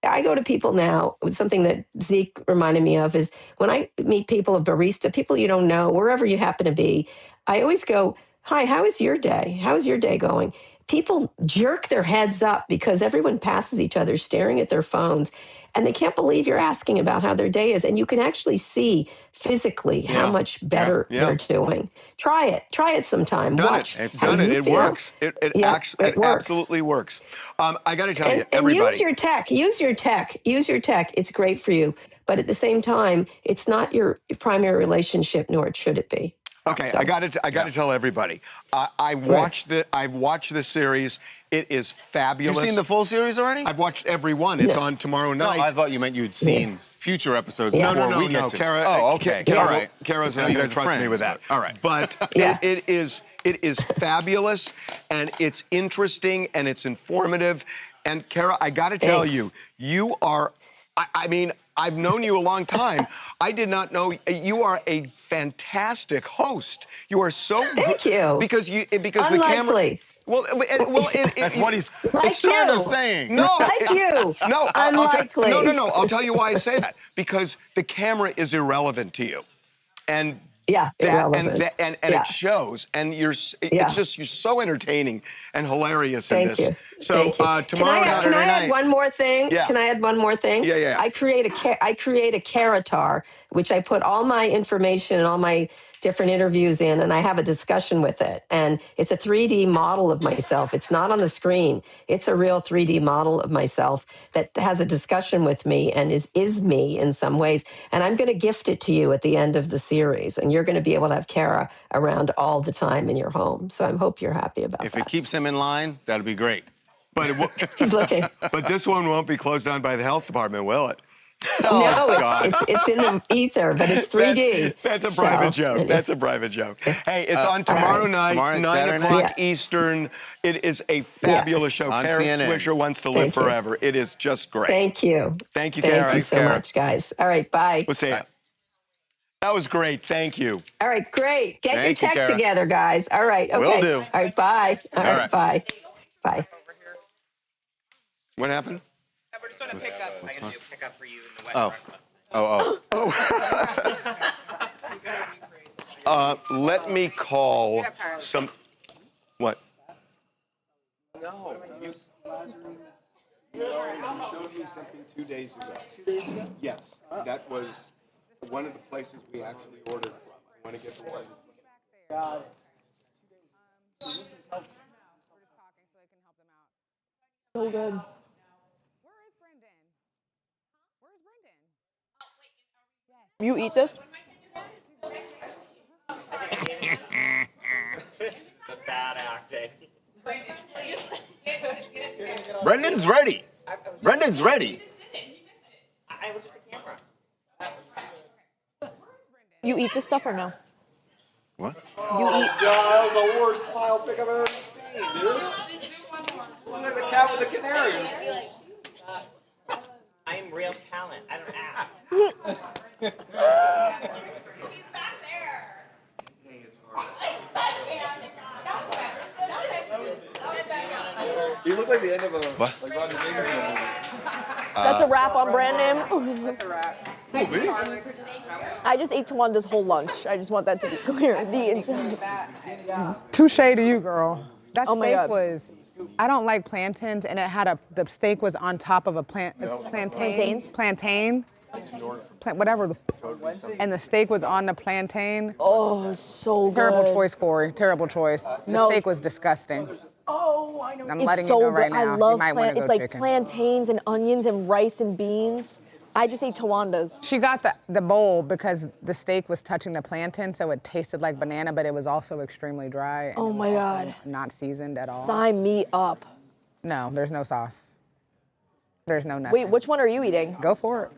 I go to people now, something that Zeke reminded me of is when I meet people, a barista, people you don't know, wherever you happen to be, I always go, hi, how is your day? How is your day going? People jerk their heads up because everyone passes each other staring at their phones and they can't believe you're asking about how their day is. And you can actually see physically how much better they're doing. Try it sometime. Watch. It's how done it. you It feel. works. It works. absolutely works. I got to tell you, And everybody. use your tech. Use your tech. It's great for you. But at the same time, it's not your primary relationship, nor should it be. Okay, So, I got to tell everybody. I've watched the series. It is fabulous. You've seen the full series already? I've watched every one. It's on tomorrow night. No, I thought you meant you'd seen future episodes before we get to. Kara. Oh, okay. All right. Kara's not You going guys to are trust me friends, with that. but- all right. But it is fabulous, and it's interesting, and it's informative. And Kara, I got to tell you, you are. I mean, I've known you a long time. I did not know you are a fantastic host. You are so Thank you. because Unlikely. the camera. Well, That's what he's Like sort of you. saying. No, Like you. No, Unlikely. No. I'll tell you why I say that. Because the camera is irrelevant to you, and irrelevant. and it shows. And it's just you're so entertaining and hilarious in this. Thank you. So Thank you. tomorrow night. Can I add one more thing? Yeah. Can I add one more thing? Yeah. I create a Karatar, which I put all my information and all my different interviews in, and I have a discussion with it. And it's a 3D model of myself. It's not on the screen. It's a real 3D model of myself that has a discussion with me and is me in some ways. And I'm going to gift it to you at the end of the series, and you're going to be able to have Kara around all the time in your home. So I hope you're happy about If that. it keeps him in line, that'd be great. But He's looking. But this one won't be closed down by the health department, will it? No, it's in the ether, but it's 3D. That's a private joke. That's a private joke. Hey, it's on tomorrow night, Tomorrow night, 9 Saturday o'clock night. Eastern. It is a fabulous show. On Kara CNN. Swisher Wants to Live Thank you. Forever. It is just great. Thank you. Thank you, Thank Kara. you so Kara. much, guys. All right, bye. We'll see you. That was great. Thank you. All right, great. Get Thank you, your tech Kara. together, guys. All right, okay. Will do. All right, bye. All right, right. bye. Bye. What happened? We're just going to pick up. I can do pick up for you in the wet Oh. Let me call some. What? No, you showed me something 2 days ago. 2 days ago? Yes, that was one of the places we actually ordered from. I want to get the one. God. So good. Where is Brendan? Where's Brendan? You eat this? The bad acting. Brendan's ready. Brendan's ready. I looked at the camera. You eat this stuff or no? What? You eat. God, that was the worst smile pick I've ever seen, dude. Look at the cat with the canary. I am real talent. I don't act. He's back there. You look like the end of a What? like Rodney Dangerfield movie. That's a wrap on brand name. That's a wrap. I just ate Tawanda's whole lunch. I just want that to be clear. The entire. Touche to you, girl. That Oh my steak God. was. I don't like plantains, and it had the steak was on top of a Plantains? plantain, whatever. And the steak was on the plantain. Oh, so good. Terrible choice, Corey. Terrible choice. The No. steak was disgusting. Oh, I know. I'm It's letting so you know right good. now. I love you might want to go It's like chicken. plantains and onions and rice and beans. I just ate Tawanda's. She got the bowl because the steak was touching the plantain, so it tasted like banana, but it was also extremely dry. And Oh my God. not seasoned at all. Sign me up. No, there's no sauce. There's no nothing. Wait, which one are you eating? Go for it.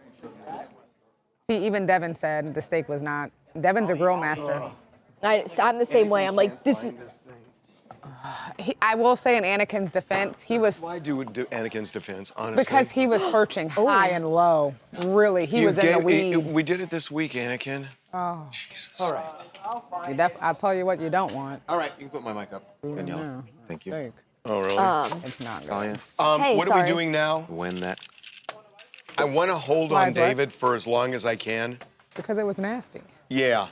See, even Devin said the steak was not. Devin's a grill master. I'm the same way. I'm like, this is. I will say in Anakin's defense, he was Why do Anakin's defense, honestly? because he was searching high and low. Really, he was in the weeds. We did it this week, Anakin. Oh, Jesus. All right. I'll tell you what you don't want. All right, you can put my mic up. Danielle. No, Thank you. steak. Oh, really? It's not good. Talia, Hey, what are sorry. we doing now? when that. I want to hold Why on is what? David for as long as I can. Because it was nasty. Yeah.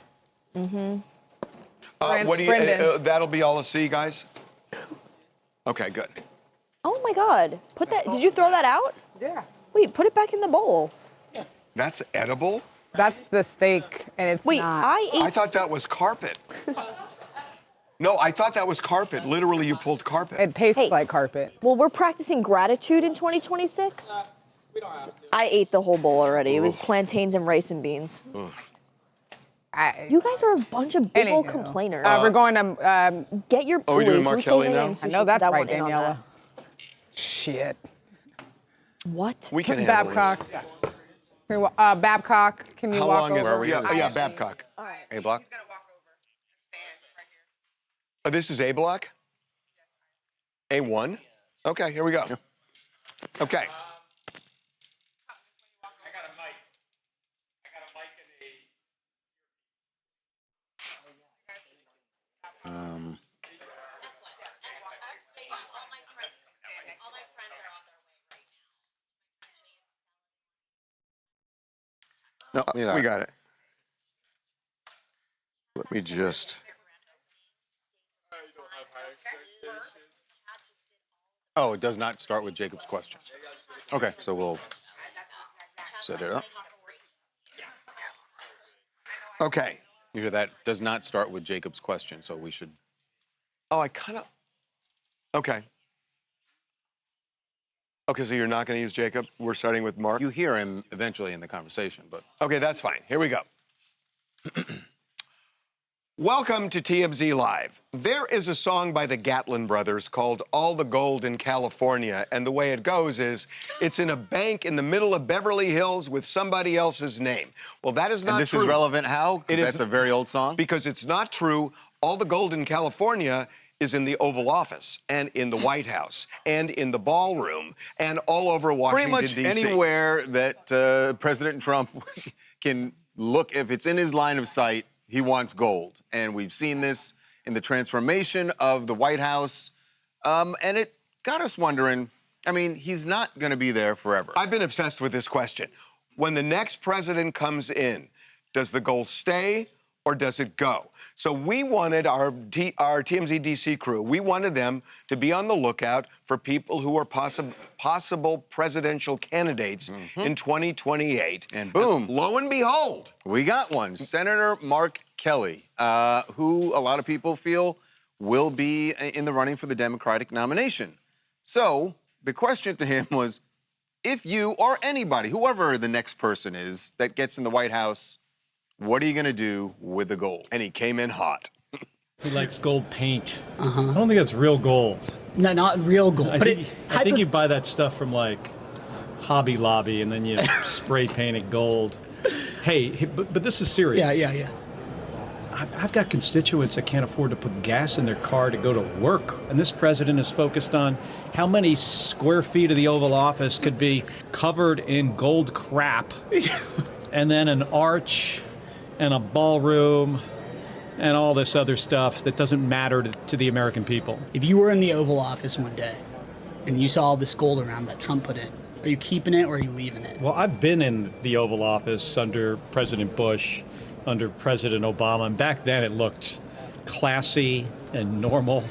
What do you? Brendan. That'll be all a C, guys. Okay, good. Oh my God. Put that. Did you throw that out? Yeah. Wait, put it back in the bowl. That's edible. That's the steak, and it's Wait, not. I I ate. thought that was carpet. No, I thought that was carpet. Literally, you pulled carpet. It tastes Hey. like carpet. Well, we're practicing gratitude in 2026. I ate the whole bowl already. It was plantains and rice and beans. You guys are a bunch of big old Anywho, complainers. we're going to. Get your. Are we doing wait, Mark who's Kelly saying now? Diane I Sushi? know that's 'Cause I right, want in on Daniela. Shit. that. What? We can handle Babcock. this. Babcock, can you How walk long is over? it? Yeah, Babcock. All right. A block? This is A block? A1? Okay, here we go. Okay. No, We got it. Let me just. Oh, it does not start with Jacob's question. Okay, so we'll set it up. Okay. You hear that? Does not start with Jacob's question, so we should. Oh, I kind of. Okay. Okay, so you're not going to use Jacob? We're starting with Mark? You hear him eventually in the conversation, but. Okay, that's fine. Here we go. Welcome to TMZ Live. There is a song by the Gatlin brothers called All the Gold in California, and the way it goes is it's in a bank in the middle of Beverly Hills with somebody else's name. Well, that is not And this true. is relevant how? 'Cause It is- that's a very old song? Because it's not true. All the gold in California is in the Oval Office and in the White House and in the ballroom and all over Pretty Washington, much D.C. anywhere that President Trump can look, if it's in his line of sight, he wants gold. And we've seen this in the transformation of the White House. And it got us wondering, I mean, he's not going to be there forever. I've been obsessed with this question. When the next president comes in, does the gold stay or does it go? So we wanted our TMZ DC crew, we wanted them to be on the lookout for people who are possible presidential candidates in 2028. And boom. Lo and behold. We got one, Senator Mark Kelly, who a lot of people feel will be in the running for the Democratic nomination. So the question to him was, if you or anybody, whoever the next person is that gets in the White House, what are you going to do with the gold? And he came in hot. He likes gold paint. I don't think that's real gold. No, not real gold. I think you buy that stuff from like Hobby Lobby and then you spray paint it gold. Hey, but this is serious. Yeah. I've got constituents that can't afford to put gas in their car to go to work. And this president is focused on how many square feet of the Oval Office could be covered in gold crap and then an arch and a ballroom and all this other stuff that doesn't matter to the American people. If you were in the Oval Office one day and you saw all this gold around that Trump put in, are you keeping it or are you leaving it? Well, I've been in the Oval Office under President Bush, under President Obama, and back then it looked classy and normal.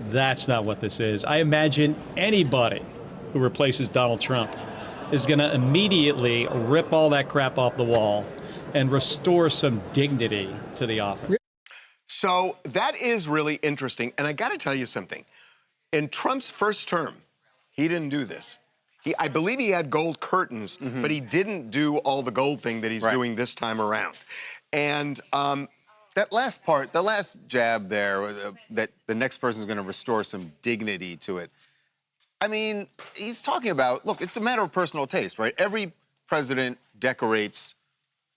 That's not what this is. I imagine anybody who replaces Donald Trump is going to immediately rip all that crap off the wall and restore some dignity to the office. So that is really interesting. And I got to tell you something. In Trump's first term, he didn't do this. I believe he had gold curtains, but he didn't do all the gold thing that he's doing this time around. And that last part, the last jab there, that the next person is going to restore some dignity to it. I mean, he's talking about, look, it's a matter of personal taste, right? Every president decorates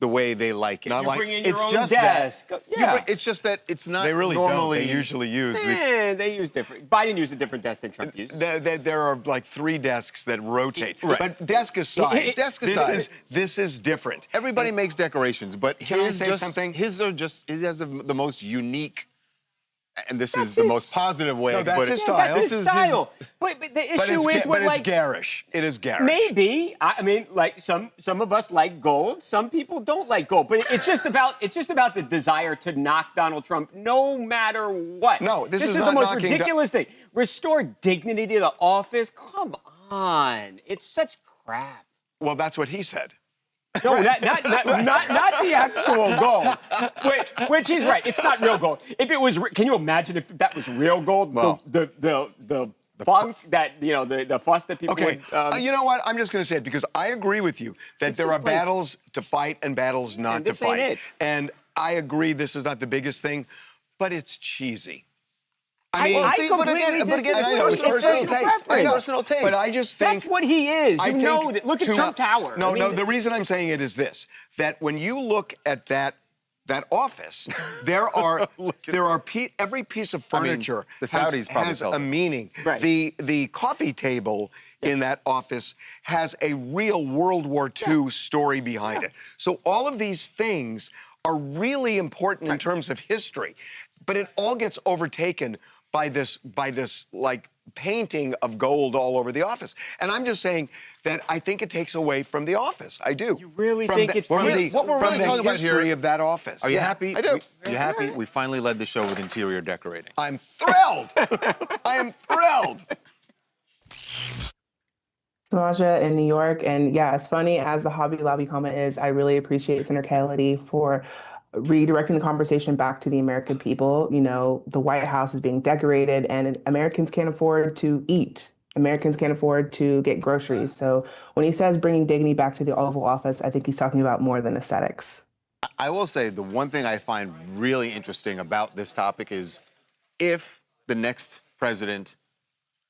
the way they like it. Not like Bring in your it's own just desk. that. It's just that it's not They really normally. don't. They usually use. They use different. Biden used a different desk than Trump used. There are like 3 desks that rotate. Right. But desk aside, Desk aside. this is different. Everybody makes decorations, but Can I his say just something? his has the most unique. And this is the most positive way No, to that's put it. his style. That's This his is style. But the issue is with it's like garish. It is garish. maybe. I mean, like some of us like gold. Some people don't like gold. But it's just about the desire to knock Donald Trump, no matter what. No, this is the not most knocking ridiculous thing. Restore dignity to the office. Come on, it's such crap. Well, that's what he said. No, not the actual gold. Which he's right. It's not real gold. If it was, can you imagine if that was real gold? Well, the funk that the fuss that people Okay, would. you know what? I'm just going to say it because I agree with you that there are battles to fight and battles not to this ain't fight. it. And I agree this is not the biggest thing, but it's cheesy. I mean, I completely disagree. I know it's personal taste. I know. Personal taste. But I just think That's what he is. I You think know that. Look at Trump Tower. No, I mean, no. The reason I'm saying it is this: that when you look at that office, there are every piece of furniture the Saudis probably has felt a it. meaning. Right. The coffee table in that office has a real World War II story behind it. So all of these things are really important in terms of history, but it all gets overtaken by this like painting of gold all over the office. And I'm just saying that I think it takes away from the office. I do. You really From think the- it from takes- the- What we're from really the talking about here- history of that office. Are you Yeah, happy? I do. You happy? We finally led the show with interior decorating. I'm thrilled. I am thrilled. Samaja in New York, and yeah, as funny as the Hobby Lobby comment is, I really appreciate Senator Kennedy for redirecting the conversation back to the American people. You know, the White House is being decorated, and Americans can't afford to eat. Americans can't afford to get groceries. So when he says bringing dignity back to the Oval Office, I think he's talking about more than aesthetics. I will say the one thing I find really interesting about this topic is if the next president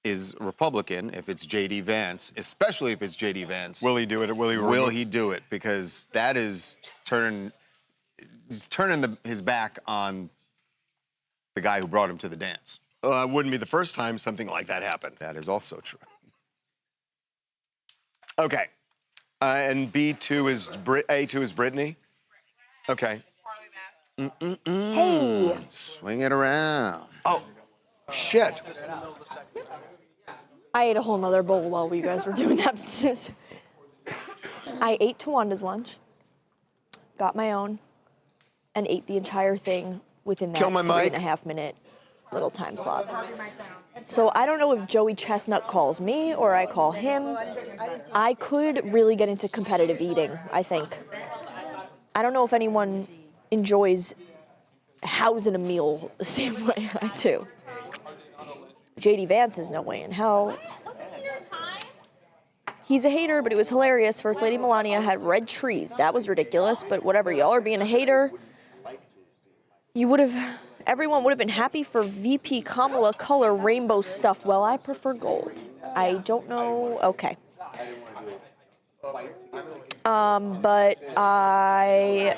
is Republican, if it's J.D. Vance, especially if it's J.D. Vance. Will he do it? Will he do it? Because that is he's turning his back on the guy who brought him to the dance. It wouldn't be the first time something like that happened. That is also true. Okay. And B2 is A2 is Britney? Okay. Hey. Swing it around. Oh, shit. I ate a whole nother bowl while you guys were doing that. I ate Tawanda's lunch, got my own, and ate the entire thing within that 3.5 minute little time slot. So I don't know if Joey Chestnut calls me or I call him. I could really get into competitive eating, I think. I don't know if anyone enjoys housing a meal the same way I do. J.D. Vance has no way in hell. He's a hater, but it was hilarious. First Lady Melania had red trees. That was ridiculous, but whatever. Y'all are being a hater. Everyone would have been happy for VP Kamala color rainbow stuff. Well, I prefer gold. I don't know. Okay. But I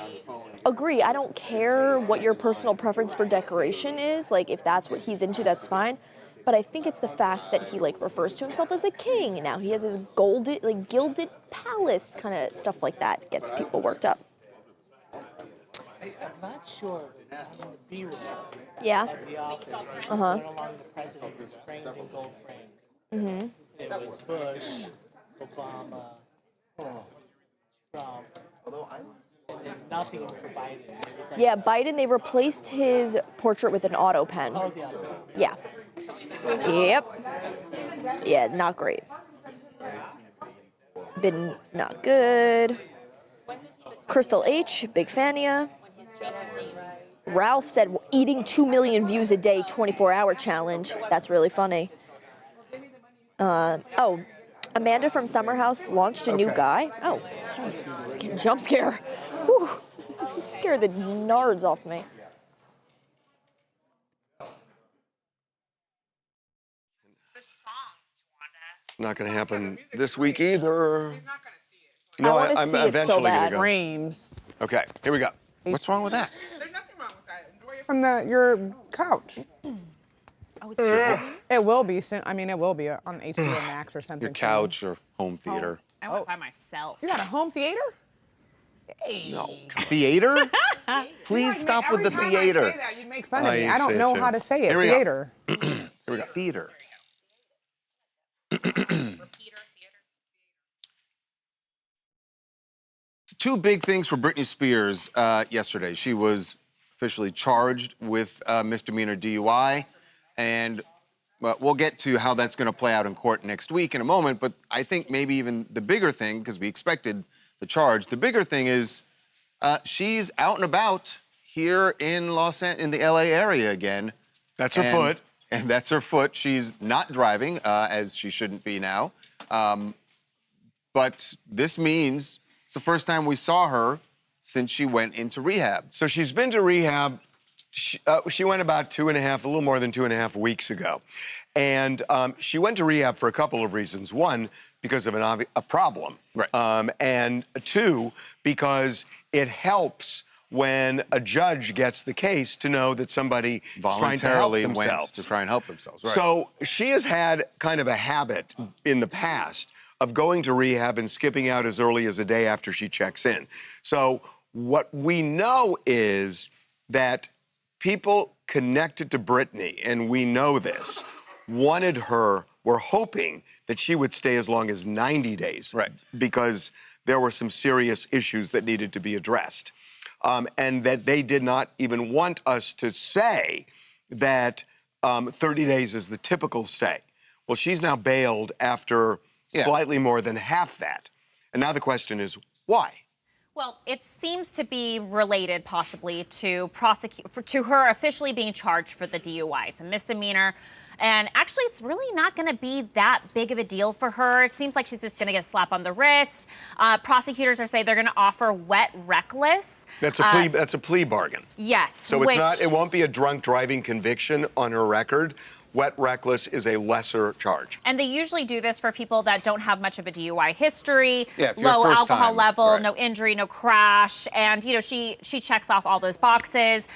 agree. I don't care what your personal preference for decoration is. Like, if that's what he's into, that's fine. But I think it's the fact that he refers to himself as a king. Now he has his gilded palace kind of stuff like that. Gets people worked up. I'm not sure. The B-room. Yeah. The office. Uh-huh. Went along the president's framed in gold frames. Mm-hmm. It was Bush, Obama, Trump. And there's nothing for Biden. It was Yeah, Biden, they replaced his portrait with an auto pen. Oh, the other one. Yeah. Yep. Yeah, not great. Been not good. Crystal H, big fan of ya. Ralph said eating 2 million views a day, 24-hour challenge. That's really funny. Amanda from Summer House launched a new guy. Oh, jump scare. Whew. Scared the nards off me. Not going to happen this week either. I wanna see it so eventually bad. gonna go. Dreams. Okay, here we go. What's wrong with that? There's nothing wrong with that. Enjoy it from your couch. Oh, it's It will be soon. I mean, it will be on HBO Max or something. Your couch or home theater. I went by myself. You got a home theater? Hey. No. Theater? Please stop with the Every time theater. I say that, you make fun of me. I don't know how to say it. Here we go. Theater. Here we go. Theater. Two big things for Britney Spears yesterday. She was officially charged with misdemeanor DUI, and we'll get to how that's going to play out in court next week in a moment, but I think maybe even the bigger thing, because we expected the charge, the bigger thing is she's out and about here in in the LA area again. That's her foot. And that's her foot. She's not driving, as she shouldn't be now. But this means it's the first time we saw her since she went into rehab. So she's been to rehab. She went about a little more than 2.5 weeks ago. And she went to rehab for a couple of reasons. One, because of a problem. Right. And two, because it helps when a judge gets the case to know that somebody is trying to help Voluntarily went themselves. to try and help themselves. Right. So she has had kind of a habit in the past of going to rehab and skipping out as early as a day after she checks in. So what we know is that people connected to Britney, and we know this, were hoping that she would stay as long as 90 days. Right. Because there were some serious issues that needed to be addressed. And that they did not even want us to say that 30 days is the typical stay. Well, she's now bailed after slightly more than half that. And now the question is, why? Well, it seems to be related possibly to her officially being charged for the DUI. It's a misdemeanor. And actually, it's really not going to be that big of a deal for her. It seems like she's just going to get a slap on the wrist. Prosecutors are saying they're going to offer wet reckless. That's a plea bargain. Yes. So it won't be a drunk driving conviction on her record. Wet reckless is a lesser charge. And they usually do this for people that don't have much of a DUI history, low alcohol level, right. no injury, no crash. And, you know, she checks off all those boxes.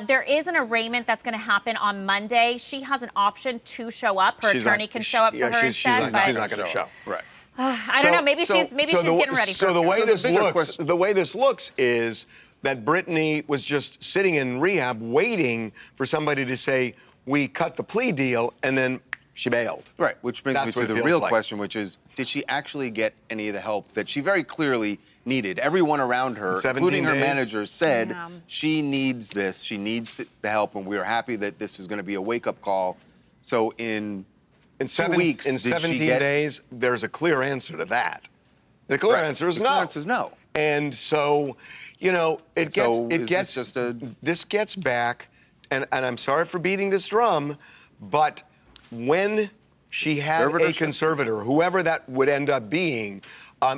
There is an arraignment that's going to happen on Monday. She has an option to show up. Her attorney can show up for her instead. She's not going to show. Right. I don't know. Maybe she's getting ready for it. So the way this looks is that Britney was just sitting in rehab waiting for somebody to say, we cut the plea deal, and then she bailed. Right, which brings me to the real question, which is, did she actually get any of the help that she very clearly needed? Everyone around her, including her manager, said she needs this, she needs the help, and we are happy that this is going to be a wake-up call. So in 2 weeks, in 17 days, there's a clear answer to that. The clear answer is no. The clear answer is no. And so, you know, this gets back. And I'm sorry for beating this drum, but when she had a conservator, whoever that would end up being,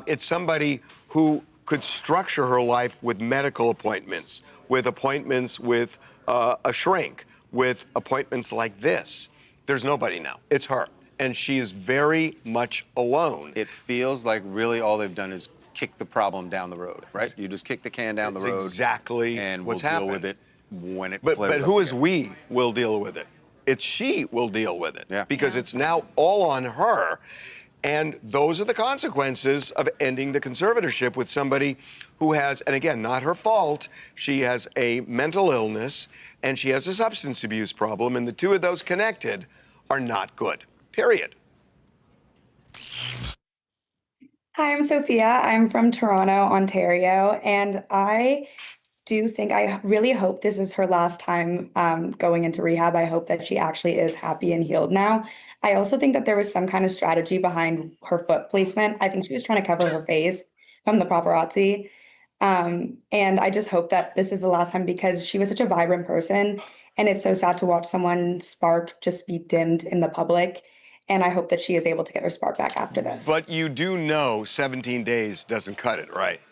it's somebody who could structure her life with medical appointments, with a shrink, with appointments like this. There's nobody now. It's her. And she is very much alone. It feels like really all they've done is kick the problem down the road, right? You just kick the can down the road. Exactly and what's we'll happened. deal with it when it But who is we will deal with it? It's she will deal with it. Because it's now all on her. And those are the consequences of ending the conservatorship with somebody who has, and again, not her fault, she has a mental illness and she has a substance abuse problem, and the two of those connected are not good, period. Hi, I'm Sophia. I'm from Toronto, Ontario, and I really hope this is her last time going into rehab. I hope that she actually is happy and healed now. I also think that there was some kind of strategy behind her foot placement. I think she was trying to cover her face from the paparazzi. And I just hope that this is the last time, because she was such a vibrant person, and it's so sad to watch someone's spark just be dimmed in the public. And I hope that she is able to get her spark back after this. But you do know 17 days doesn't cut it, right?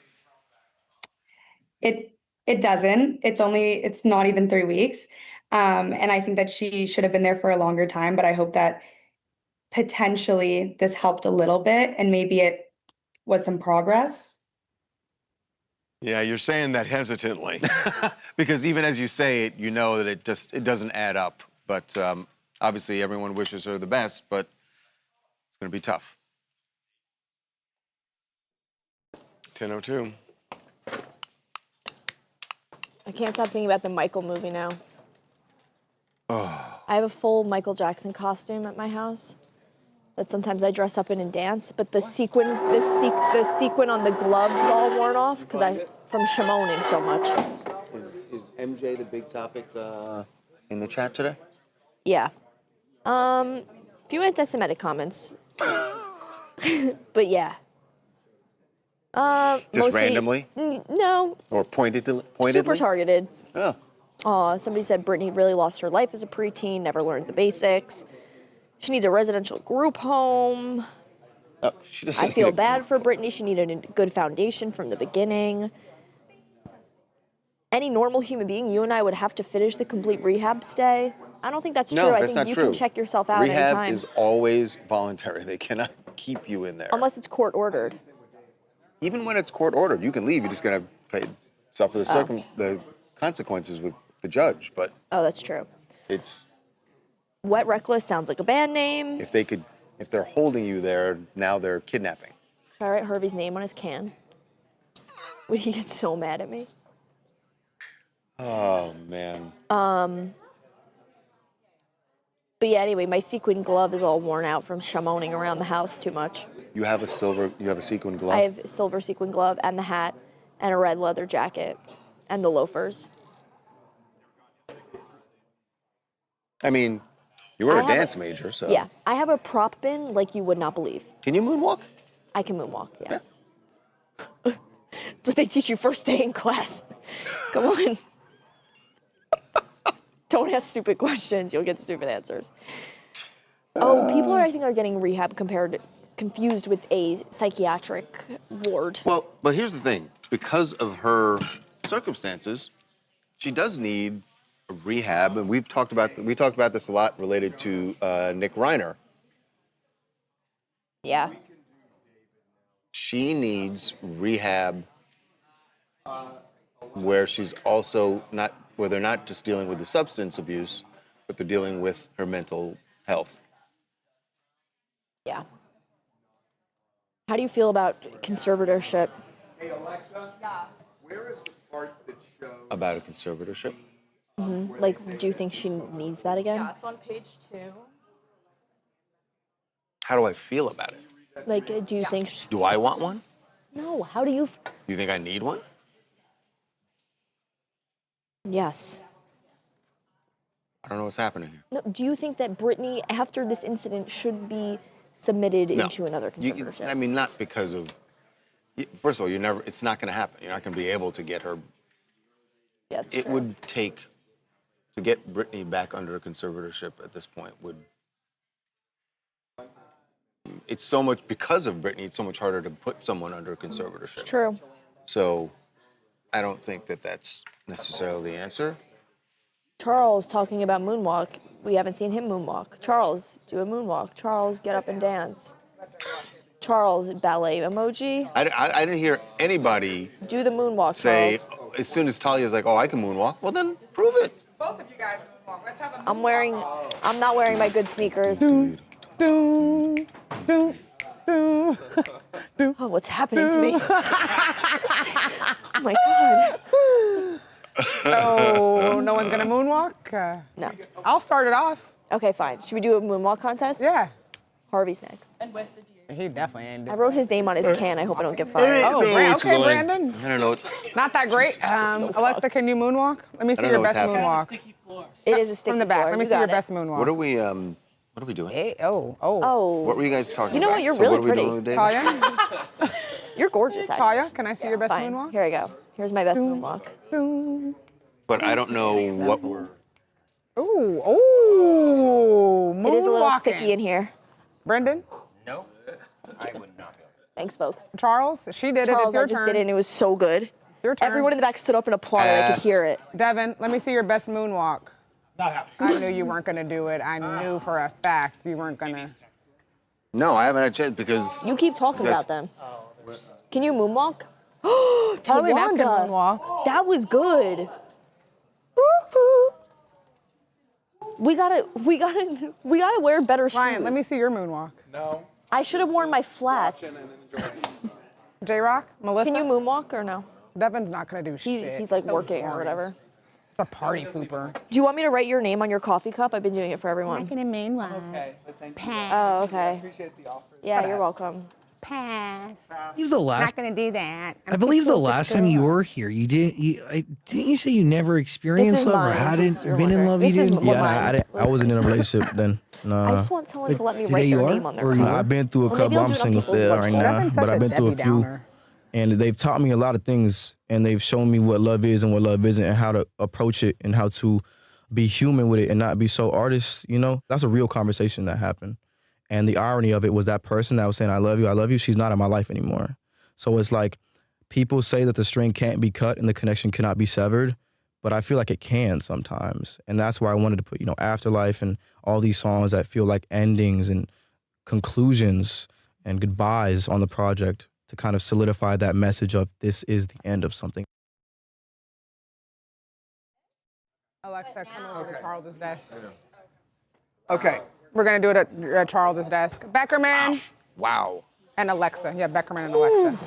It doesn't. It's not even 3 weeks. And I think that she should have been there for a longer time, but I hope that potentially this helped a little bit and maybe it was some progress. Yeah, you're saying that hesitantly. Because even as you say it, you know that it doesn't add up. But obviously, everyone wishes her the best, but it's going to be tough. 10:02. I can't stop thinking about the Michael movie now. Oh. I have a full Michael Jackson costume at my house that sometimes I dress up in and dance, but the sequin on the gloves is all worn off because from shimoning so much. Is MJ the big topic in the chat today? Yeah. Few anti-Semitic comments. But yeah. Just Mostly, randomly? No. Or pointedly? Super targeted. Oh. Somebody said Britney really lost her life as a preteen, never learned the basics. She needs a residential group home. Oh, she doesn't I feel need a bad for Britney. She needed a good foundation from the beginning. Any normal human being, you and I would have to finish the complete rehab stay. I don't think that's true. I think you can check yourself out anytime. Rehab is always voluntary. They cannot keep you in there. Unless it's court ordered. Even when it's court ordered, you can leave. You're just going to suffer the consequences with the judge. But oh, that's true. It's Wet Reckless sounds like a band name. if they're holding you there, now they're kidnapping. If I write Harvey's name on his can, would he get so mad at me? Oh man. But yeah, anyway, my sequin glove is all worn out from shamoning around the house too much. You have a sequin glove? I have a silver sequin glove and the hat and a red leather jacket and the loafers. I mean, you were a dance major, so. Yeah, I have a prop bin like you would not believe. Can you moonwalk? I can moonwalk, yeah. That's what they teach you first day in class. Come on. Don't ask stupid questions, you'll get stupid answers. Oh, people I think are getting rehab confused with a psychiatric ward. Well, but here's the thing. Because of her circumstances, she does need a rehab, and we talked about this a lot related to Nick Reiner. Yeah. She needs rehab where she's also where they're not just dealing with the substance abuse, but they're dealing with her mental health. Yeah. How do you feel about conservatorship? Hey, Alexa, where is the part that shows... About a conservatorship? Mm-hmm. Like, do you think she needs that again? Yeah, it's on page 2. How do I feel about it? Like, do you think... Do I want one? No, how do you... Do you think I need one? Yes. I don't know what's happening here. No, do you think that Britney, after this incident, should be submitted into another conservatorship? I mean, not because of... First of all, it's not going to happen. You're not going to be able to get her... Yeah, it would take... To get Britney back under a conservatorship at this point would... It's so much... Because of Britney, it's so much harder to put someone under a conservatorship. True. So, I don't think that that's necessarily the answer. Charles talking about moonwalk. We haven't seen him moonwalk. Charles, do a moonwalk. Charles, get up and dance. Charles, ballet emoji. I didn't hear anybody do the moonwalk, say, Charles. As soon as Talia's like, oh, I can moonwalk, well then, prove it. Both of you guys moonwalk. Let's have a moonwalk. I'm not wearing my good sneakers. Do, do, do, do. Oh, what's happening to me? Oh my God. Oh, no one's gonna moonwalk? No. I'll start it off. Okay, fine. Should we do a moonwalk contest? Yeah. Harvey's next. And with the He definitely ain't. I wrote his name on his can. I hope I don't get fired. Oh, okay, Brandon. I don't know. It's Not that great. Alexa, can you moonwalk? Let me see your best moonwalk. It is a sticky From the back. floor. Let me You see your got it. best moonwalk. What are we doing? Hey, oh. What were you guys talking about? You know what? You're So really what are we pretty. doing with David? Talia? You're gorgeous, actually. Talia, can I see your best Fine. moonwalk? Here I go. Here's my best moonwalk. But I don't know what we're... Ooh, moonwalking. It is a little sticky in here. Brendan? No, I would not be able to. Thanks, folks. Charles, she did it. Charles, It's your I just turn. did it, and it was so good. It's your turn. Everyone in the back stood up and applauded. I could hear it. Devin, let me see your best moonwalk. Not happening. I knew you weren't going to do it. I knew for a fact you weren't going to. No, I haven't had a chance because... You keep talking about them. Can you moonwalk? Harley napkin Tawanda. moonwalk. That was good. We gotta wear better shoes. Ryan, let me see your moonwalk. No. I should have worn my flats. J-Rock, Melissa? Can you moonwalk or no? Devin's not gonna do shit. He's like So working or boring. whatever. It's a party pooper. Do you want me to write your name on your coffee cup? I've been doing it for everyone. Making a moonwalk. Okay, but thank you. Oh, okay. I appreciate the offer. Yeah, you're welcome. Pass. believe the last. Not gonna do that. I believe the last time you were here, you didn't you say you never experienced love or hadn't been in love? You didn't. Yeah, I wasn't in a relationship then. Nah. I just want someone to let me Today write you their are? name on their Or cup. you are? I've been through a Or maybe couple. I'll I'm do it on single people's still right now, Devin's but such I've a been through a Debbie few, Downer. and they've taught me a lot of things, and they've shown me what love is and what love isn't, and how to approach it, and how to be human with it, and not be so artist. You know, that's a real conversation that happened, and the irony of it was that person that was saying I love you, she's not in my life anymore. So it's like people say that the string can't be cut and the connection cannot be severed, but I feel like it can sometimes. And that's why I wanted to put, Afterlife and all these songs that feel like endings and conclusions and goodbyes on the project to kind of solidify that message of this is the end of something. Alexa, come over to Charles's desk. Okay. We're gonna do it at Charles's desk. Beckerman Wow. and Alexa. Yeah, Beckerman and Alexa.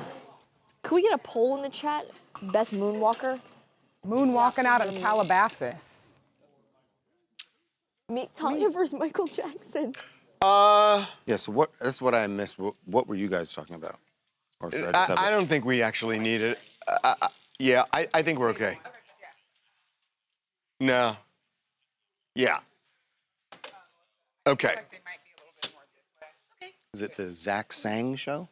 Could we get a poll in the chat? Best moonwalker? Moonwalking out of Calabasas. Talia versus Michael Jackson. Yeah, so that's what I missed. What were you guys talking about? Or should I just have I it? don't think we actually need it. Yeah, I think we're okay. No. Yeah. Okay. Is it the Zach Sang show?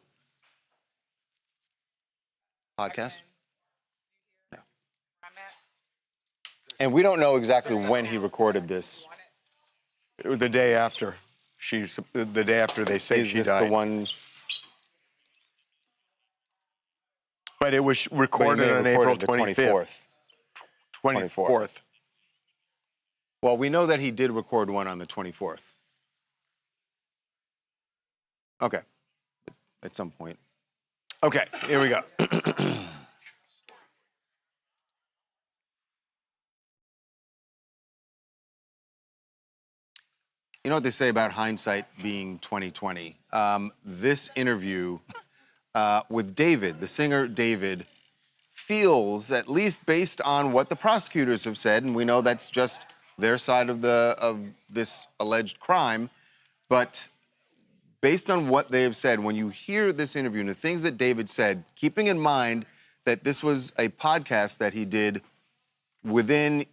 Podcast? No. And we don't know exactly when he recorded this. It was the day after. The day after they say she Is this died. the one? But it was recorded on April 25th. 24th. Well, we know that he did record one on the 24th. Okay. At some point. Okay, here we go. You know what they say about hindsight being 20/20? This interview with David, the singer David, feels, at least based on what the prosecutors have said, and we know that's just their side of this alleged crime, but based on what they have said, when you hear this interview and the things that David said, keeping in mind that this was a podcast that he did within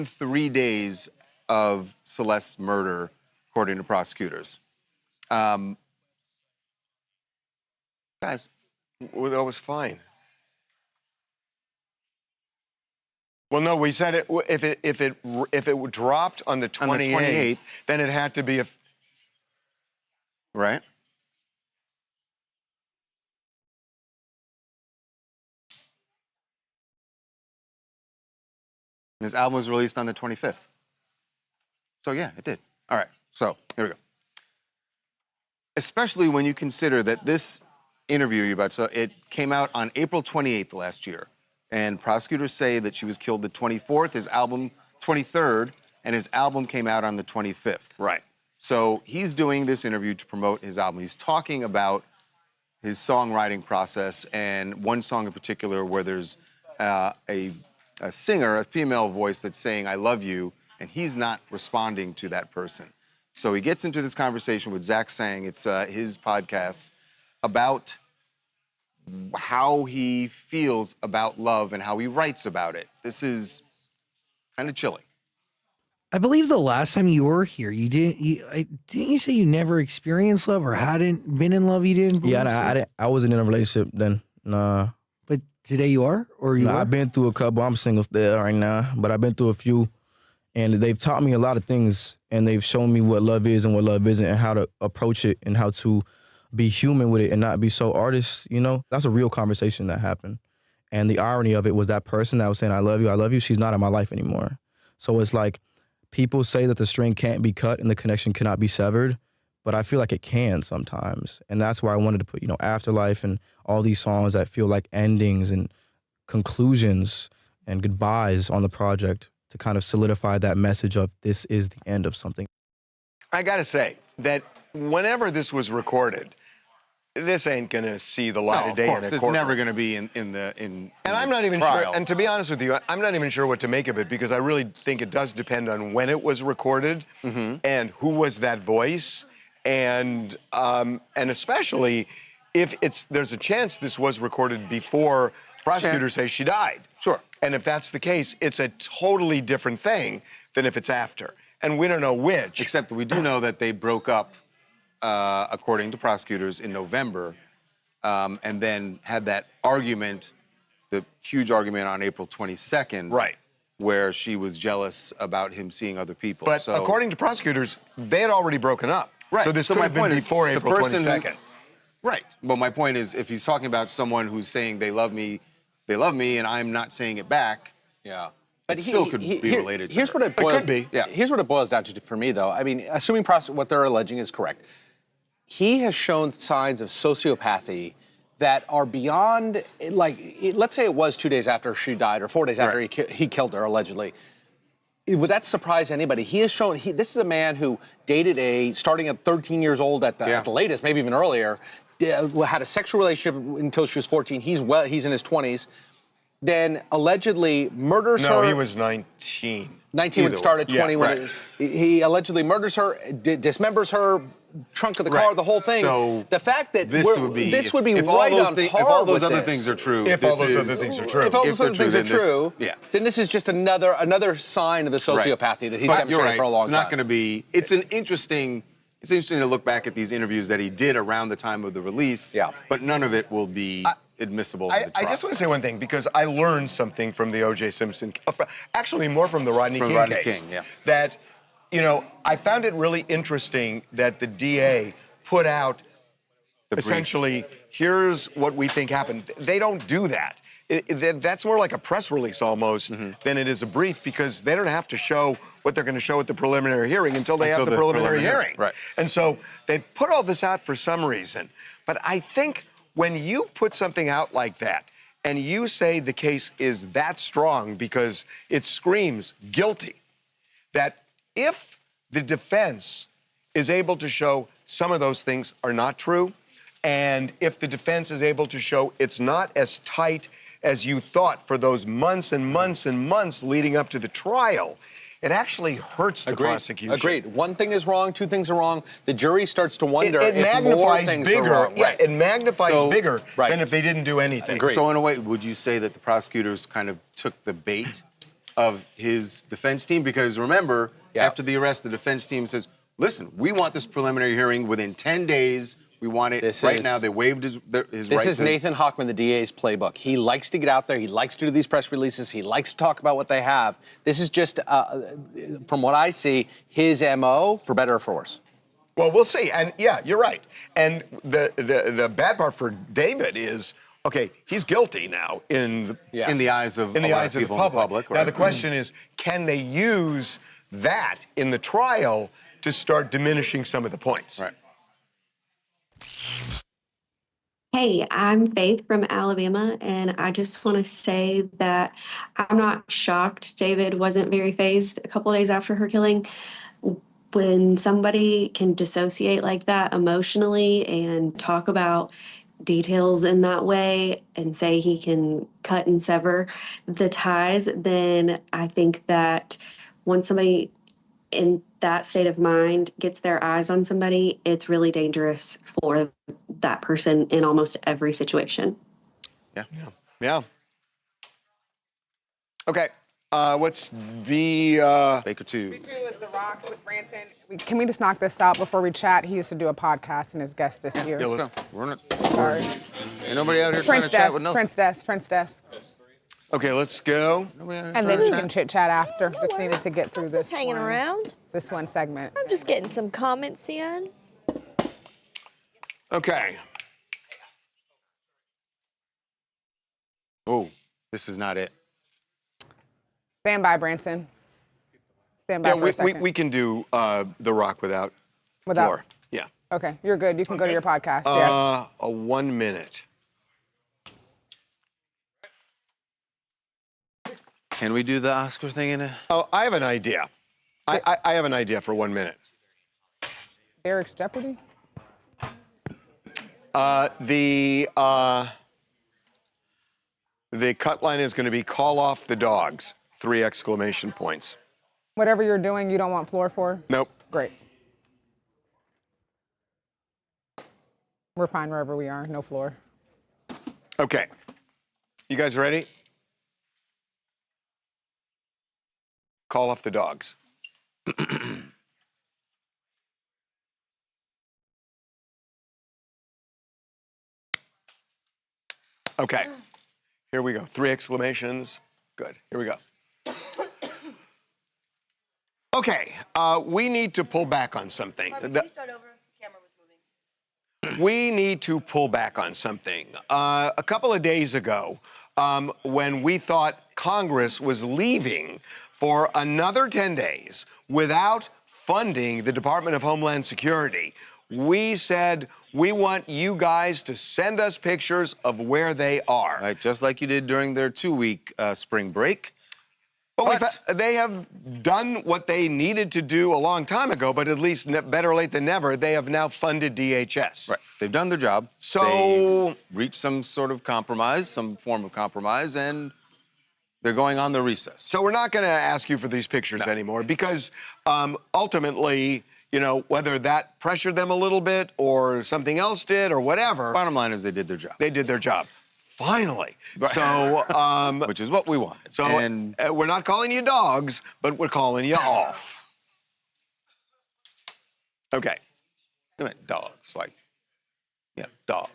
3 days of Celeste's murder, according to prosecutors. Guys. Well, that was fine. Well, no, we said it. If it dropped on the 28th, then it had to be right. His album was released on the 25th. So yeah, it did. All right, so here we go. Especially when you consider that this interview it came out on April 28th last year. And prosecutors say that she was killed the 24th, his album 23rd, and his album came out on the 25th. Right. So he's doing this interview to promote his album. He's talking about his songwriting process, and one song in particular where there's a singer, a female voice that's saying, I love you, and he's not responding to that person. So he gets into this conversation with Zach Sang, it's his podcast, about how he feels about love and how he writes about it. This is kind of chilling. I believe the last time you were here, didn't you say you never experienced love or hadn't been in love? You didn't. Yeah, I wasn't in a relationship then. Nah. But today you are, or you? I've been through a couple. I'm single still right now, but I've been through a few, and they've taught me a lot of things, and they've shown me what love is and what love isn't, and how to approach it, and how to be human with it, and not be so artist. That's a real conversation that happened, and the irony of it was that person that was saying I love you, she's not in my life anymore. So it's like people say that the string can't be cut and the connection cannot be severed, but I feel like it can sometimes. And that's why I wanted to put, Afterlife and all these songs that feel like endings and conclusions and goodbyes on the project to kind of solidify that message of this is the end of something. I gotta say that whenever this was recorded, this ain't gonna see the light of day in a courtroom. It's never gonna be in And I'm not even trial. sure, and to be honest with you, I'm not even sure what to make of it because I really think it does depend on when it was recorded and who was that voice, and especially if there's a chance this was recorded before prosecutors say she died. Sure. And if that's the case, it's a totally different thing than if it's after. And we don't know which. Except we do know that they broke up, according to prosecutors, in November, and then had that argument, the huge argument on April 22nd. Right. Where she was jealous about him seeing other people. But according to prosecutors, they had already broken up. Right. So this could have been before April 22nd. Right. But my point is, if he's talking about someone who's saying they love me, and I'm not saying it back, but it still could be related to here's her. what it boils, could be. Yeah. Here's what it boils down to for me, though. I mean, assuming what they're alleging is correct, he has shown signs of sociopathy that are beyond, let's say it was 2 days after she died or 4 days after he killed her, allegedly. Would that surprise anybody? He has shown, this is a man who dated starting at 13 years old at the latest, maybe even earlier, had a sexual relationship until she was 14. He's in his 20s. Then allegedly murders her. No, he was 19. 19 when it started, 20 when he allegedly murders her, dismembers her, trunk of the car, the whole thing. So the fact that this would be right on par if all those with other this. things are true, If all those other things are true. If all those other things are true, then this is just another sign of the sociopathy that he's demonstrated for a long time. It's not going to be. It's interesting to look back at these interviews that he did around the time of the release. Yeah. But none of it will be admissible in the trial. I just want to say one thing, because I learned something from the O.J. Simpson, actually more from the Rodney King case. That, I found it really interesting that the DA put out essentially, here's what we think happened. They don't do that. That's more like a press release almost than it is a brief, because they don't have to show what they're going to show at the preliminary hearing until they have the preliminary hearing. Right. And so they put all this out for some reason. But I think when you put something out like that and you say the case is that strong because it screams guilty, that if the defense is able to show some of those things are not true, and if the defense is able to show it's not as tight as you thought for those months and months and months leading up to the trial, it actually hurts the prosecution. Agreed. One thing is wrong, two things are wrong. The jury starts to wonder it if more things bigger, are wrong. it magnifies bigger than if they didn't do anything. Agreed. So in a way, would you say that the prosecutors kind of took the bait of his defense team? Because remember, after the arrest, the defense team says, listen, we want this preliminary hearing within 10 days. We want it right now. They waived his right. This is Nathan Hochman, the DA's playbook. He likes to get out there. He likes to do these press releases. He likes to talk about what they have. This is just, from what I see, his MO, for better or for worse. Well, we'll see. And yeah, you're right. And the bad part for David is, okay, he's guilty now in the eyes of the public. Right? Now the question is, can they use that in the trial to start diminishing some of the points? Right. Hey, I'm Faith from Alabama, and I just want to say that I'm not shocked David wasn't very fazed a couple of days after her killing. When somebody can dissociate like that emotionally and talk about details in that way and say he can cut and sever the ties, then I think that once somebody in that state of mind gets their eyes on somebody, it's really dangerous for that person in almost every situation. Yeah. Okay. What's the Baker 2? B2 is The Rock with Branson. Can we just knock this out before we chat? He used to do a podcast and his guest this year. Yeah, let's go. We're not. Sorry. Ain't nobody out here trying to chat with nothing. Prince Desk. Okay, let's go. And then we can chit chat after. Just needed to get through this. Just hanging around. This one segment. I'm just getting some comments in. Okay. Oh, this is not it. Stand by, Branson. Stand by for a second. We can do The Rock without Without Floor. Yeah. Okay, you're good. You can go to your podcast. Yeah. A 1 minute. Can we do the Oscar thing in it? Oh, I have an idea. I have an idea for 1 minute. Eric's Jeopardy? The cut line is going to be call off the dogs. 3 exclamation points. Whatever you're doing, you don't want floor for? Nope. Great. We're fine wherever we are, no floor. Okay. You guys ready? Call off the dogs. Okay. Here we go. 3 exclamations. Good. Here we go. Okay. We need to pull back on something. Can you start over? The camera was moving. We need to pull back on something. A couple of days ago, when we thought Congress was leaving for another 10 days without funding the Department of Homeland Security, we said, we want you guys to send us pictures of where they are. Right, just like you did during their 2-week spring break. But they have done what they needed to do a long time ago, but at least better late than never, they have now funded DHS. Right, they've done their job. So they reached some sort of compromise, some form of compromise, and they're going on the recess. So we're not going to ask you for these pictures anymore because ultimately, you know, whether that pressured them a little bit or something else did or whatever. Bottom line is they did their job. They did their job. Finally. Right. So, which is what we wanted. So we're not calling you dogs, but we're calling you off. Okay. I meant dogs, like, yeah, dogs.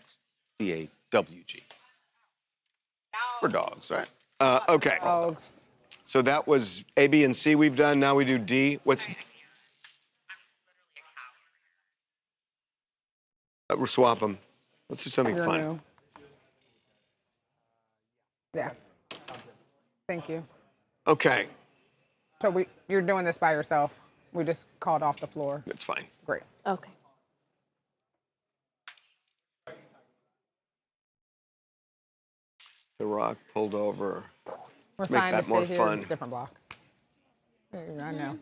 D-A-W-G. We're dogs, right? Okay. Dogs. So that was A, B, and C we've done. Now we do D. What's... We'll swap them. Let's do something You're fun. new. Yeah. Thank you. Okay. So you're doing this by yourself. We just called off the floor. That's fine. Great. Okay. The Rock pulled over. We're Let's make fine that to more stay fun. here. Different block. I know.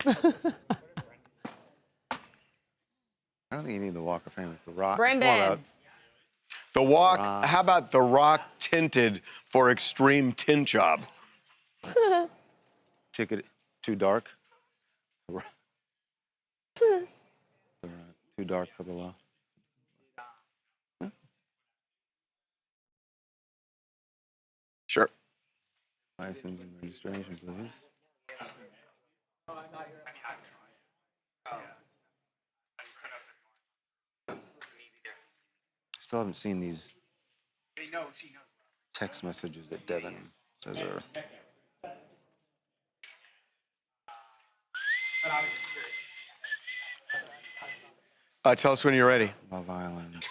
I don't think you need the Walk of Fame. It's the Rock. Brendan. It's more about The Walk. How about The Rock tinted for extreme tint job? Ticket too dark. Too dark for the law. Sure. License and registration, please. Still haven't seen these text messages that Devin says are. Tell us when you're ready. Love Island.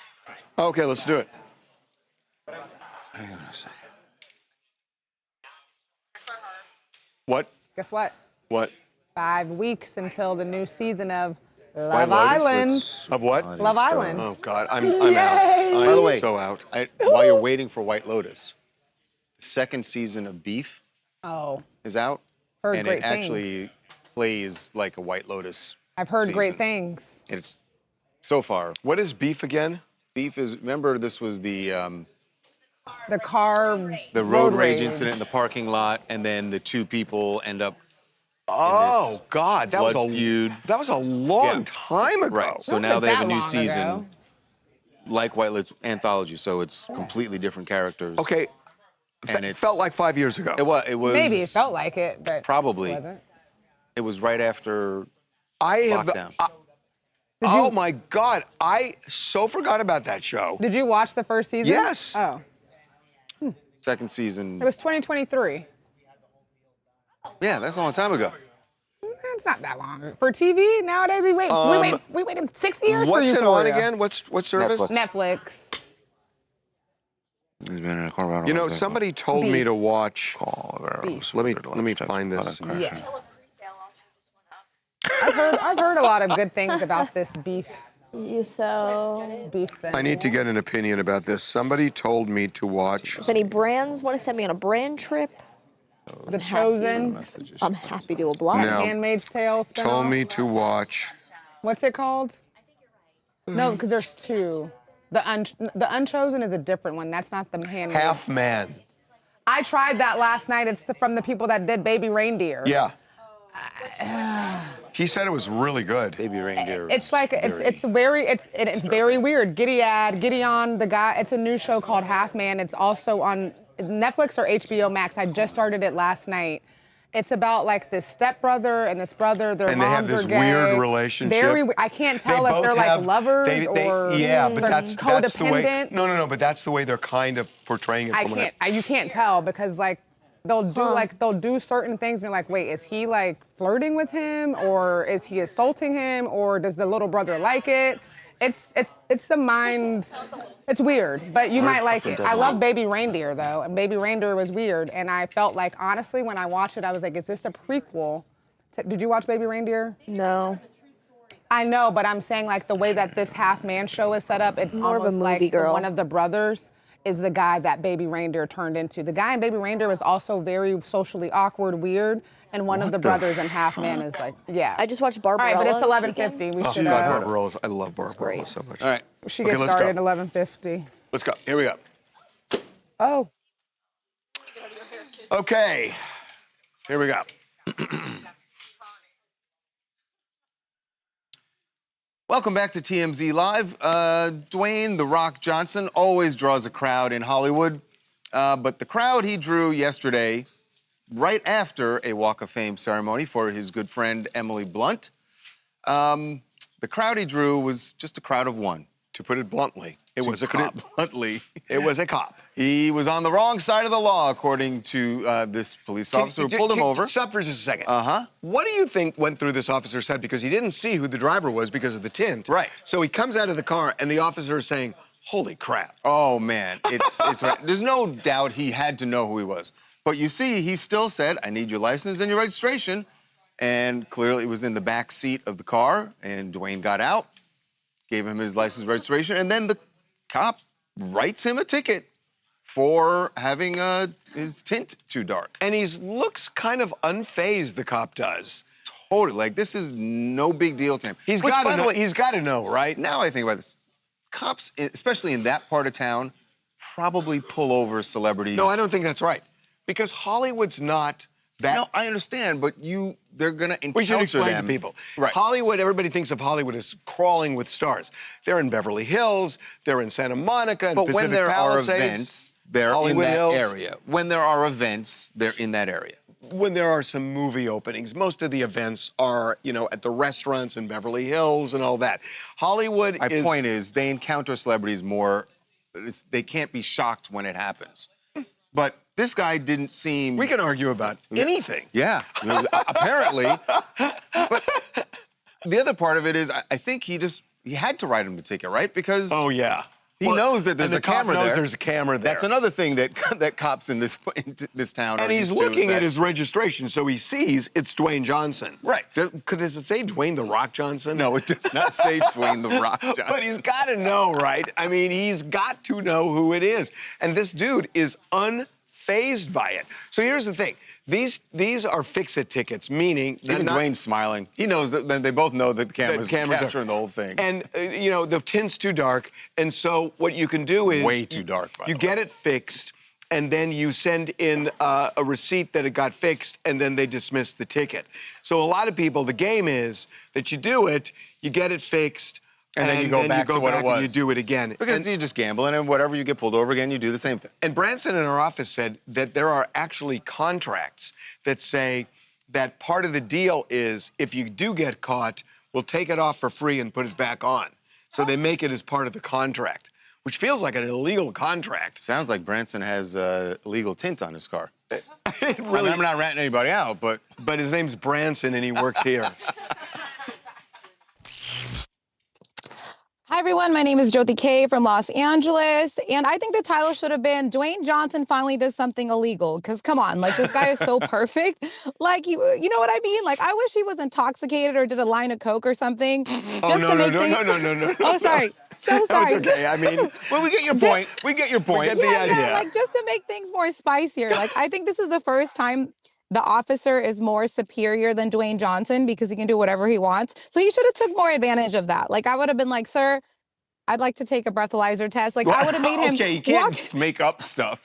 Okay, let's do it. Hang on a second. What? Guess what? What? 5 weeks until the new season of White Love Lotus? Island. Of what? Love Island. Oh, God. I'm Yay! out. By the way, so out. While you're waiting for White Lotus, the 2nd season of Beef Oh, is out. Heard and great it actually plays like a White Lotus. I've heard season. great things. It's so far. What is Beef again? Beef is, remember this was the car road rage incident in the parking lot, and then the 2 people end up. Oh God, that was a feud. That was a long time ago. Right. So now they have a new season, like White Lotus anthology. So it's completely different characters. Okay. And it felt like 5 years ago. It was. Maybe it felt like it, but probably. it wasn't. It was right after lockdown. Oh my God, I so forgot about that show. Did you watch the first season? Yes. Oh, 2nd season. it was 2023. Yeah, that's a long time ago. It's not that long for TV nowadays. We waited 6 years for What's it on Euphoria. again? What service? Netflix. You know, somebody told me to watch. Beef. Let me find this. Yes. I've heard a lot of good things about this Beef So, I need to get an opinion about this. Somebody told me to watch. if any brands want to send me on a brand trip, The Chosen. I'm happy to oblige. No. Handmaid's Tale spinoff. Told me to watch. What's it called? No, because there's two. The Unchosen is a different one. That's not the Handmaid. Half Man. I tried that last night. It's from the people that did Baby Reindeer. Yeah. He said it was really good. Baby Reindeer. It's like it's very weird. Gideon, the guy. It's a new show called Half Man. It's also on Netflix or HBO Max. I just started it last night. It's about like this stepbrother and this brother. Their and they have moms this are gay. weird relationship. I can't tell if they're like lovers or yeah, but they're that's the way. codependent. No, but that's the way they're kind of portraying it. You can't tell because like they'll do certain things and you're like, wait, is he like flirting with him or is he assaulting him or does the little brother like it? It's a mind. It's weird, but you might like it. I love Baby Reindeer though, and Baby Reindeer was weird, and I felt like honestly when I watched it, I was like, is this a prequel? Did you watch Baby Reindeer? No. I know, but I'm saying like the way that this Half Man show is set up, it's More of a almost movie like girl. one of the brothers is the guy that Baby Reindeer turned into. The guy in Baby Reindeer was also very socially awkward, weird, and one of the brothers in Half Man is like, yeah. I just watched Barbarella. All right, but it's this 11:50. weekend. We should. Barbarella. I love Barbarella so much. All right. She gets let's started go. at 11:50. Let's go. Here we go. Oh. Okay. Here we go. Welcome back to TMZ Live. Dwayne "The Rock" Johnson always draws a crowd in Hollywood, but the crowd he drew yesterday, right after a Walk of Fame ceremony for his good friend Emily Blunt, the crowd he drew was just a crowd of one. To put it bluntly, it was a cop. It was a cop. He was on the wrong side of the law, according to this police officer who pulled him over. Stop for just a second. Uh-huh. What do you think went through this officer's head? Because he didn't see who the driver was because of the tint. Right. So he comes out of the car, and the officer is saying, holy crap. Oh, man. It's there's no doubt he had to know who he was. But you see, he still said, I need your license and your registration. And clearly it was in the back seat of the car, and Dwayne got out, gave him his license registration, and then the cop writes him a ticket for having his tint too dark. And he looks kind of unfazed, the cop does. Totally. Like, this is no big deal to him. He's Which, got by to the know, way, he's got to know, right? Now I think about this. Cops, especially in that part of town, probably pull over celebrities. No, I don't think that's right. Because Hollywood's not that. No, I understand, but they're going to encounter them. We should explain to people. Right. Hollywood, everybody thinks of Hollywood as crawling with stars. They're in Beverly Hills, they're in Santa Monica, and But Pacific when there Palisades, are events, they're Hollywood in that Hills. area. When there are events, they're in that area. When there are some movie openings, most of the events are, at the restaurants in Beverly Hills and all that. Hollywood My point is, they encounter celebrities more. They can't be shocked when it happens. But this guy didn't seem... We can argue about anything. Yeah, apparently. But the other part of it is, I think he had to write him the ticket, right? Because... Oh, yeah. He knows that there's and a the cop camera knows there. There's a camera there. That's another thing that cops in this town are And he's used to, is looking that- at his registration, so he sees it's Dwayne Johnson. Right. Does it say Dwayne "The Rock" Johnson? No, it does not say Dwayne "The Rock" Johnson. But he's got to know, right? I mean, he's got to know who it is. And this dude is unfazed by it. So here's the thing. These are fix-it tickets, meaning... Even Dwayne's smiling. He knows that they both know that the camera's capturing the whole thing. And, the tint's too dark. And so what you can do is... Way too dark, by the way. You get it fixed, and then you send in a receipt that it got fixed, and then they dismiss the ticket. So a lot of people, the game is that you do it, you get it fixed, and then you go back to what it was. And you do it again. Because you're just gambling, and whatever you get pulled over again, you do the same thing. And Branson in our office said that there are actually contracts that say that part of the deal is if you do get caught, we'll take it off for free and put it back on. So they make it as part of the contract, which feels like an illegal contract. Sounds like Branson has illegal tint on his car. It really, I'm not ratting anybody out, but... But his name's Branson, and he works here. Hi, everyone. My name is Jyoti K from Los Angeles, and I think the title should have been Dwayne Johnson finally does something illegal. Because come on, like this guy is so perfect. Like you know what I mean? Like I wish he was intoxicated or did a line of coke or something. Oh, just no, to no, make no, things... no, no, no, no. Oh, sorry. So sorry. No, it's okay. I mean, well, we get your point. We get your point. We get the idea. Yeah, like just to make things more spicier. Like I think this is the first time the officer is more superior than Dwayne Johnson because he can do whatever he wants. So he should have took more advantage of that. Like I would have been like, sir, I'd like to take a breathalyzer test. Like I would have made him Okay, you can't just make up stuff.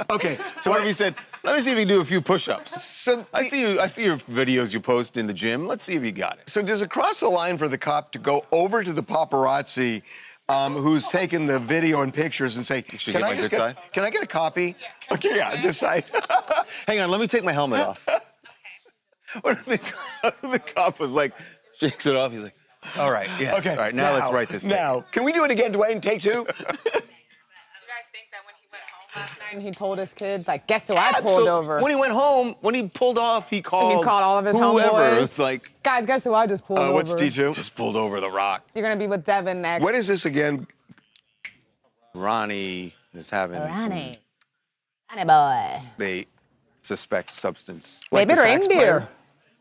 Okay, so what if you said, let me see if you can do a few push-ups. So I see your videos you post in the gym. Let's see if you got it. So does it cross the line for the cop to go over to the paparazzi who's taking the video and pictures and say, Can I get a copy? Okay, yeah, this side. Hang on, let me take my helmet off. What if the cop was like, shakes it off, he's like, all right, yes, Okay, all right, now let's write this down. Now, can we do it again, Dwayne? Take two? And he told his kids, like, guess who I pulled over? When he went home, when he pulled off, he called all of his whoever. homeboys. It was like, guys, guess who I just pulled over? What's D2? Just pulled over the rock. You're going to be with Devin next. What is this again? Ronnie is having Ronnie boy. they suspect substance. Maybe the sax reindeer. player.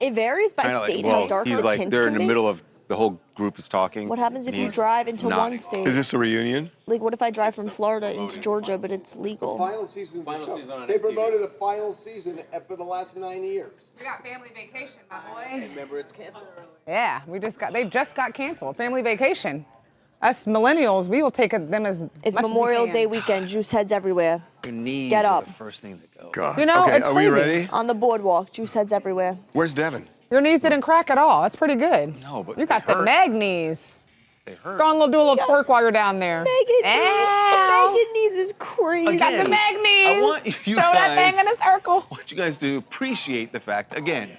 It varies by Kinda state like, how well, dark he's or like, tint they're can in the be. middle of, the whole group is talking. What happens if and you he's drive into one nodding. state? Is this a reunion? Like, what if I drive from Florida into Georgia, but it's legal? Final season of the show. They promoted the final season for the last 9 years. We got family vacation, my boy. Remember, it's canceled. Yeah, they just got canceled. Family vacation. Us millennials, we will take them as It's much as we Memorial can. Day weekend. Juice heads everywhere. Your knees Get are up. the first thing that go. God. You know, okay, it's are we crazy. ready? On the boardwalk, juice heads everywhere. Where's Devin? Your knees didn't crack at all. That's pretty good. No, but you got they the hurt. mag knees. They hurt. Go on, do a little twerk while you're down there. Megan knees is crazy. You got the Again, mag knees. I want you Throw that guys- thing in a circle. I want you guys to appreciate the fact, again,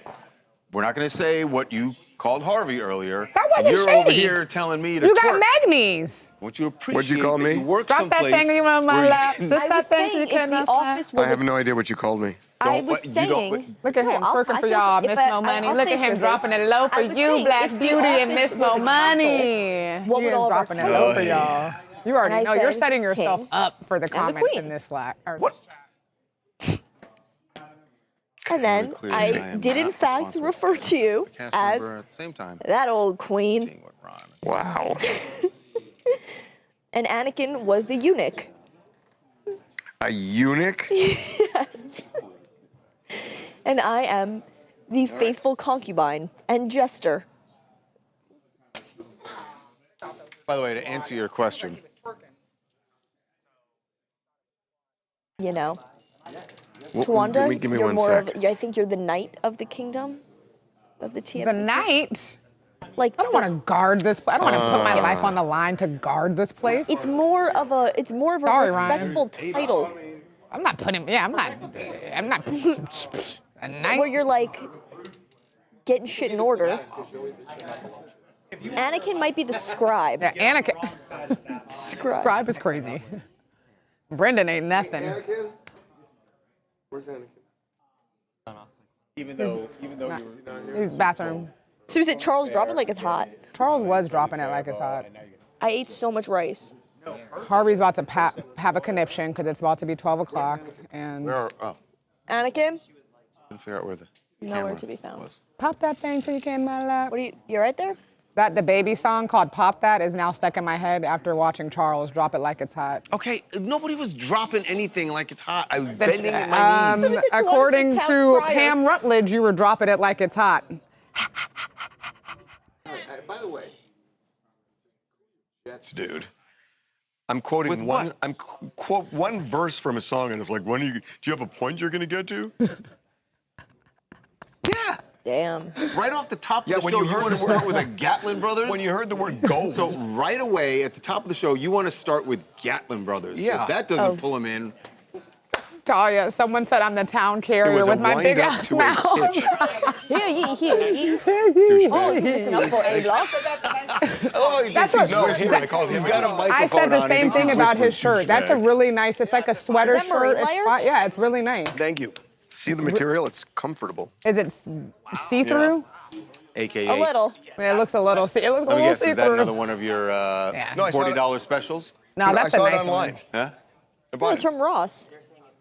we're not going to say what you called Harvey earlier. That wasn't You're over shady. here telling me to You twerk. got mag knees. I want you to appreciate What'd you call that me? you work Drop that someplace thing in my where you lap. can- Sit I that was thing so saying you if can the office was I have no idea what you called me. I Don't- was you don't- saying. Look at him, No, twerking I for feel- y'all, if Miss I- Mo Money. I'll Look say at him truth. dropping it low for I was you, saying, Black if the Beauty and office Miss was Mo a Money. what You would is all of our dropping it titles low for be? y'all. You already And I know you're said, setting yourself King up for the and the comments Queen. in this Slack. What? And then clear I that I am did in not fact responsible refer to you Cast as member at the same time. that old queen. Seeing what Ron- Wow. And Anakin was the eunuch. A eunuch? Yes. And I am the faithful concubine and jester. By the way, to answer your question, You know. Well, Tawanda, give me you're one more sec. of, I think you're the knight of the kingdom of the TMZ. The night? Like I don't want to guard this place. I don't want to put my life on the line to guard this place. It's more of a Sorry, Ryan. respectful title. I'm not putting, I'm not, a night. Where you're like getting shit in order. Anakin might be the scribe. Yeah, Anakin. Scribe. Scribe is crazy. Brendan ain't nothing. Anakin? Where's Anakin? Even though you're not here. He's bathroom. So is it Charles drop it like it's hot? Charles was dropping it like it's hot. I ate so much rice. Harvey's about to have a conniption because it's about to be 12 o'clock. And Anakin? couldn't figure out where the Nowhere camera to be found. was. pop that thing till you can in my lap. What are you right there? The baby song called Pop That is now stuck in my head after watching Charles drop it like it's hot. Okay, nobody was dropping anything like it's hot. I was bending at my knees. According to Pam Rutledge, you were dropping it like it's hot. By the way, Dude. I'm quoting With one. what? I'm quote one verse from a song, and it's like, when do you have a point you're gonna get to? Yeah. Damn. Right off the top of Yeah, the when show, you you heard want to the word- start with a Gatlin Brothers? When you heard the word gold. So right away, at the top of the show, you want to start with Gatlin Brothers. Yeah. If that doesn't pull them in. Talia, someone said I'm the town carrier with my big ass mouth. That's what He's got a microphone I said the on. same thing about his shirt. That's a really nice, it's like a sweater Is that shirt. Marine layer? Yeah, it's really nice. Thank you. See the material? It's comfortable. Is it see-through? AKA. A little. Yeah, it looks a little. It looks a Let me little guess, is that see-through. another one of your No, I saw it. $40 specials? No, that's I saw a it nice online. one. Huh? No, it's from Ross.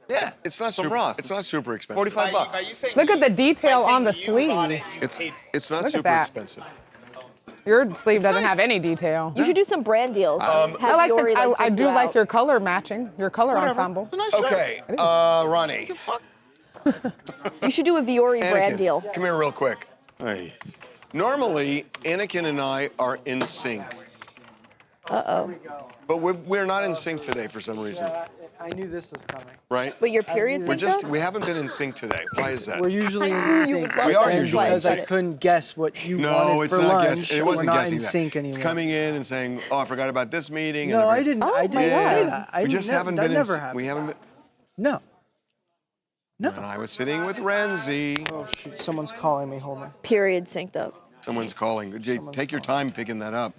Yeah, It's not from super, Ross. It's not super expensive. 45 bucks. Look at the detail on the sleeve. It's not Look at super that. expensive. Your sleeve doesn't nice. have any detail. You should do some brand deals. I like Yori, I do dripped like out. your color matching, your color ensemble. Okay, Ronnie. You should do a Viore brand Anakin, deal. Come here real quick. Hey. Normally, Anakin and I are in sync, Uh-oh. but we're not in sync today for some reason, Yeah, I knew this was coming. right? But your period's We haven't been in sync today. Why is that? We're usually I in knew you sync. would love We are and usually in because I sync. couldn't guess what you No, wanted it's for not lunch. guessing. It wasn't we're not guessing in that. sync It's anymore. coming in and saying, "Oh, I forgot about this meeting." No, and I didn't. I Oh, my didn't God. say that. I We just didn't- haven't that been never in. happened. We haven't. No. No. And I was sitting with Renzi. Oh shoot! Someone's calling me. Hold on. Period synced up. Someone's calling. Jay, take your time picking that up.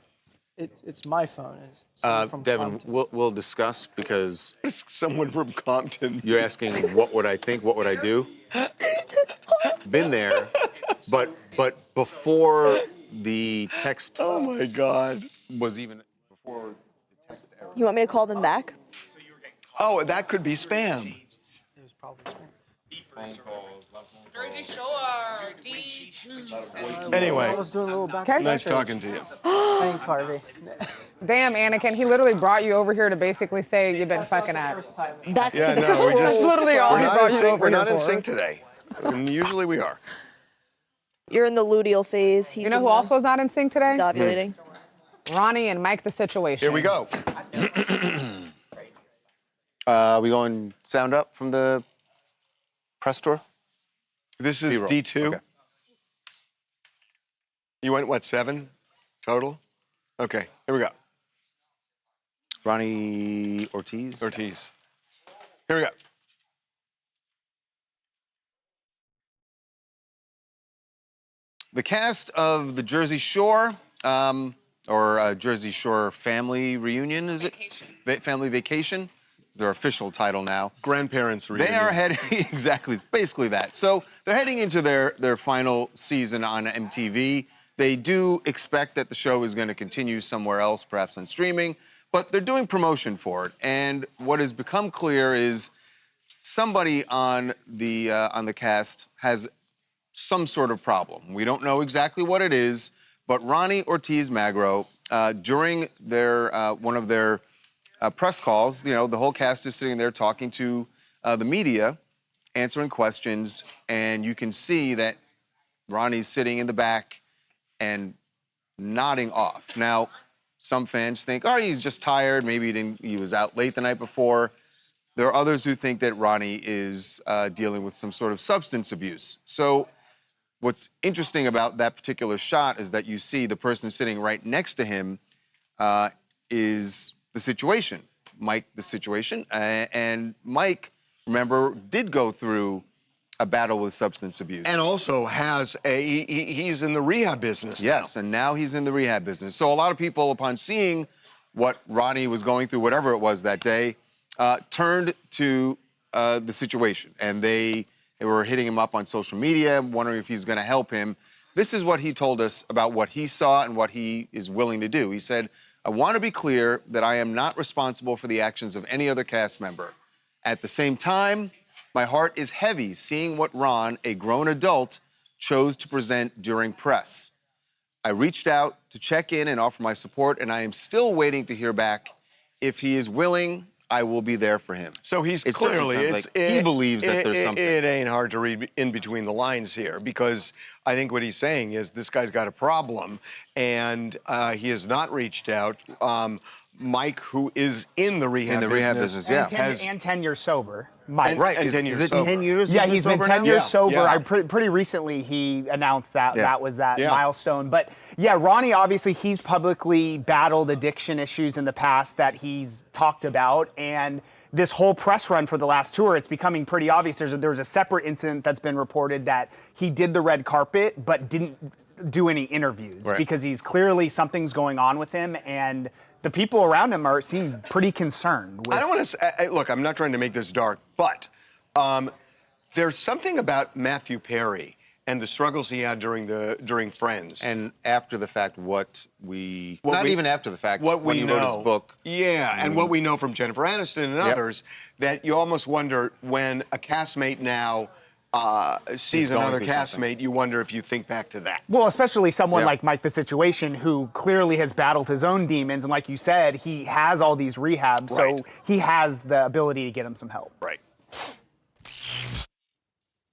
It's my phone. It's someone from Devin, Compton. we'll discuss because Someone from Compton. you're asking what would I think, what would I do? Been there, but before the text. Oh my God. Was even before the text era. You want me to call them back? Oh, that could be spam. It was probably spam. Phone calls, Jersey Shore, D2. Anyway, I was doing a little back. Okay. nice talking to you. Thanks, Harvey. Damn, Anakin, he literally brought you over here to basically say you've been fucking at. Back Yeah, to the no, we school. just- That's literally all We're he not brought in you sync. over We're here not in for. sync today. And usually we are. You're in the luteal phase. He's You know in who the- also is not in sync today? He's ovulating. Ronnie and Mike the Situation. Here we go. We going sound up from the press tour? This is B-roll. D2. Okay. You went, what, 7 total? Okay, here we go. Ronnie Ortiz. Here we go. The cast of the Jersey Shore, or Jersey Shore Family Reunion, is it? Family Vacation is their official title now. Grandparents reunion. They are heading, exactly, it's basically that. So they're heading into their final season on MTV. They do expect that the show is going to continue somewhere else, perhaps on streaming, but they're doing promotion for it. And what has become clear is somebody on the cast has some sort of problem. We don't know exactly what it is, but Ronnie Ortiz Magro, during their one of their press calls, you know, the whole cast is sitting there talking to the media, answering questions, and you can see that Ronnie's sitting in the back and nodding off. Now, some fans think, oh, he's just tired. Maybe he was out late the night before. There are others who think that Ronnie is dealing with some sort of substance abuse. So what's interesting about that particular shot is that you see the person sitting right next to him is the situation, Mike the situation. And Mike, remember, did go through a battle with substance abuse. And also has he's in the rehab business Yes, and now he's in the rehab business. So a lot of people, upon seeing what Ronnie was going through, whatever it was that day, turned to the situation. And they were hitting him up on social media, wondering if he's going to help him. This is what he told us about what he saw and what he is willing to do. He said, I want to be clear that I am not responsible for the actions of any other cast member. At the same time, my heart is heavy seeing what Ron, a grown adult, chose to present during press. I reached out to check in and offer my support, and I am still waiting to hear back. If he is willing, I will be there for him. So he's It certainly clearly, sounds like he believes that there's something. It ain't hard to read in between the lines here, because I think what he's saying is this guy's got a problem, and he has not reached out. Mike, who is in the rehab business, yeah. And 10 years sober. Mike. And, right, and 10 years is it sober. 10 years? Yeah, he's been 10 years sober. Yeah. Pretty recently he announced that that was that Yeah. milestone. But yeah, Ronnie, obviously he's publicly battled addiction issues in the past that he's talked about. And this whole press run for the last tour, it's becoming pretty obvious. There's a separate incident that's been reported that he did the red carpet but didn't do any interviews because he's clearly something's going on with him, and the people around him seem pretty concerned. I don't want to say, look, I'm not trying to make this dark, but there's something about Matthew Perry and the struggles he had during Friends. And after the fact, even after the fact, what when we he know, wrote his book. Yeah, and what we know from Jennifer Aniston and others, that you almost wonder when a castmate now sees another castmate, you wonder if you think back to that. Well, especially someone like Mike The Situation, who clearly has battled his own demons, and like you said, he has all these rehabs, so he has the ability to get him some help. Right.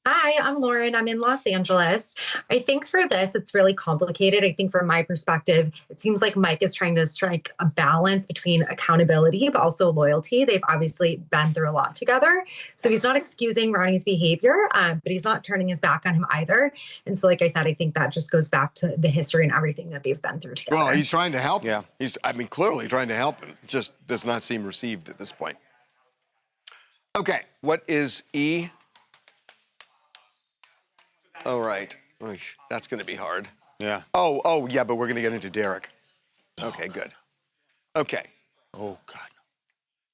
Hi, I'm Lauren. I'm in Los Angeles. I think for this, it's really complicated. I think from my perspective, it seems like Mike is trying to strike a balance between accountability, but also loyalty. They've obviously been through a lot together. So he's not excusing Ronnie's behavior, but he's not turning his back on him either. And so, like I said, I think that just goes back to the history and everything that they've been through together. Well, he's trying to help him. He's, clearly trying to help him. It just does not seem received at this point. Okay, what is E? Oh, right. Oy, that's going to be hard. Yeah. Oh, yeah, but we're going to get into Derek. Okay, good. Okay. Oh, God.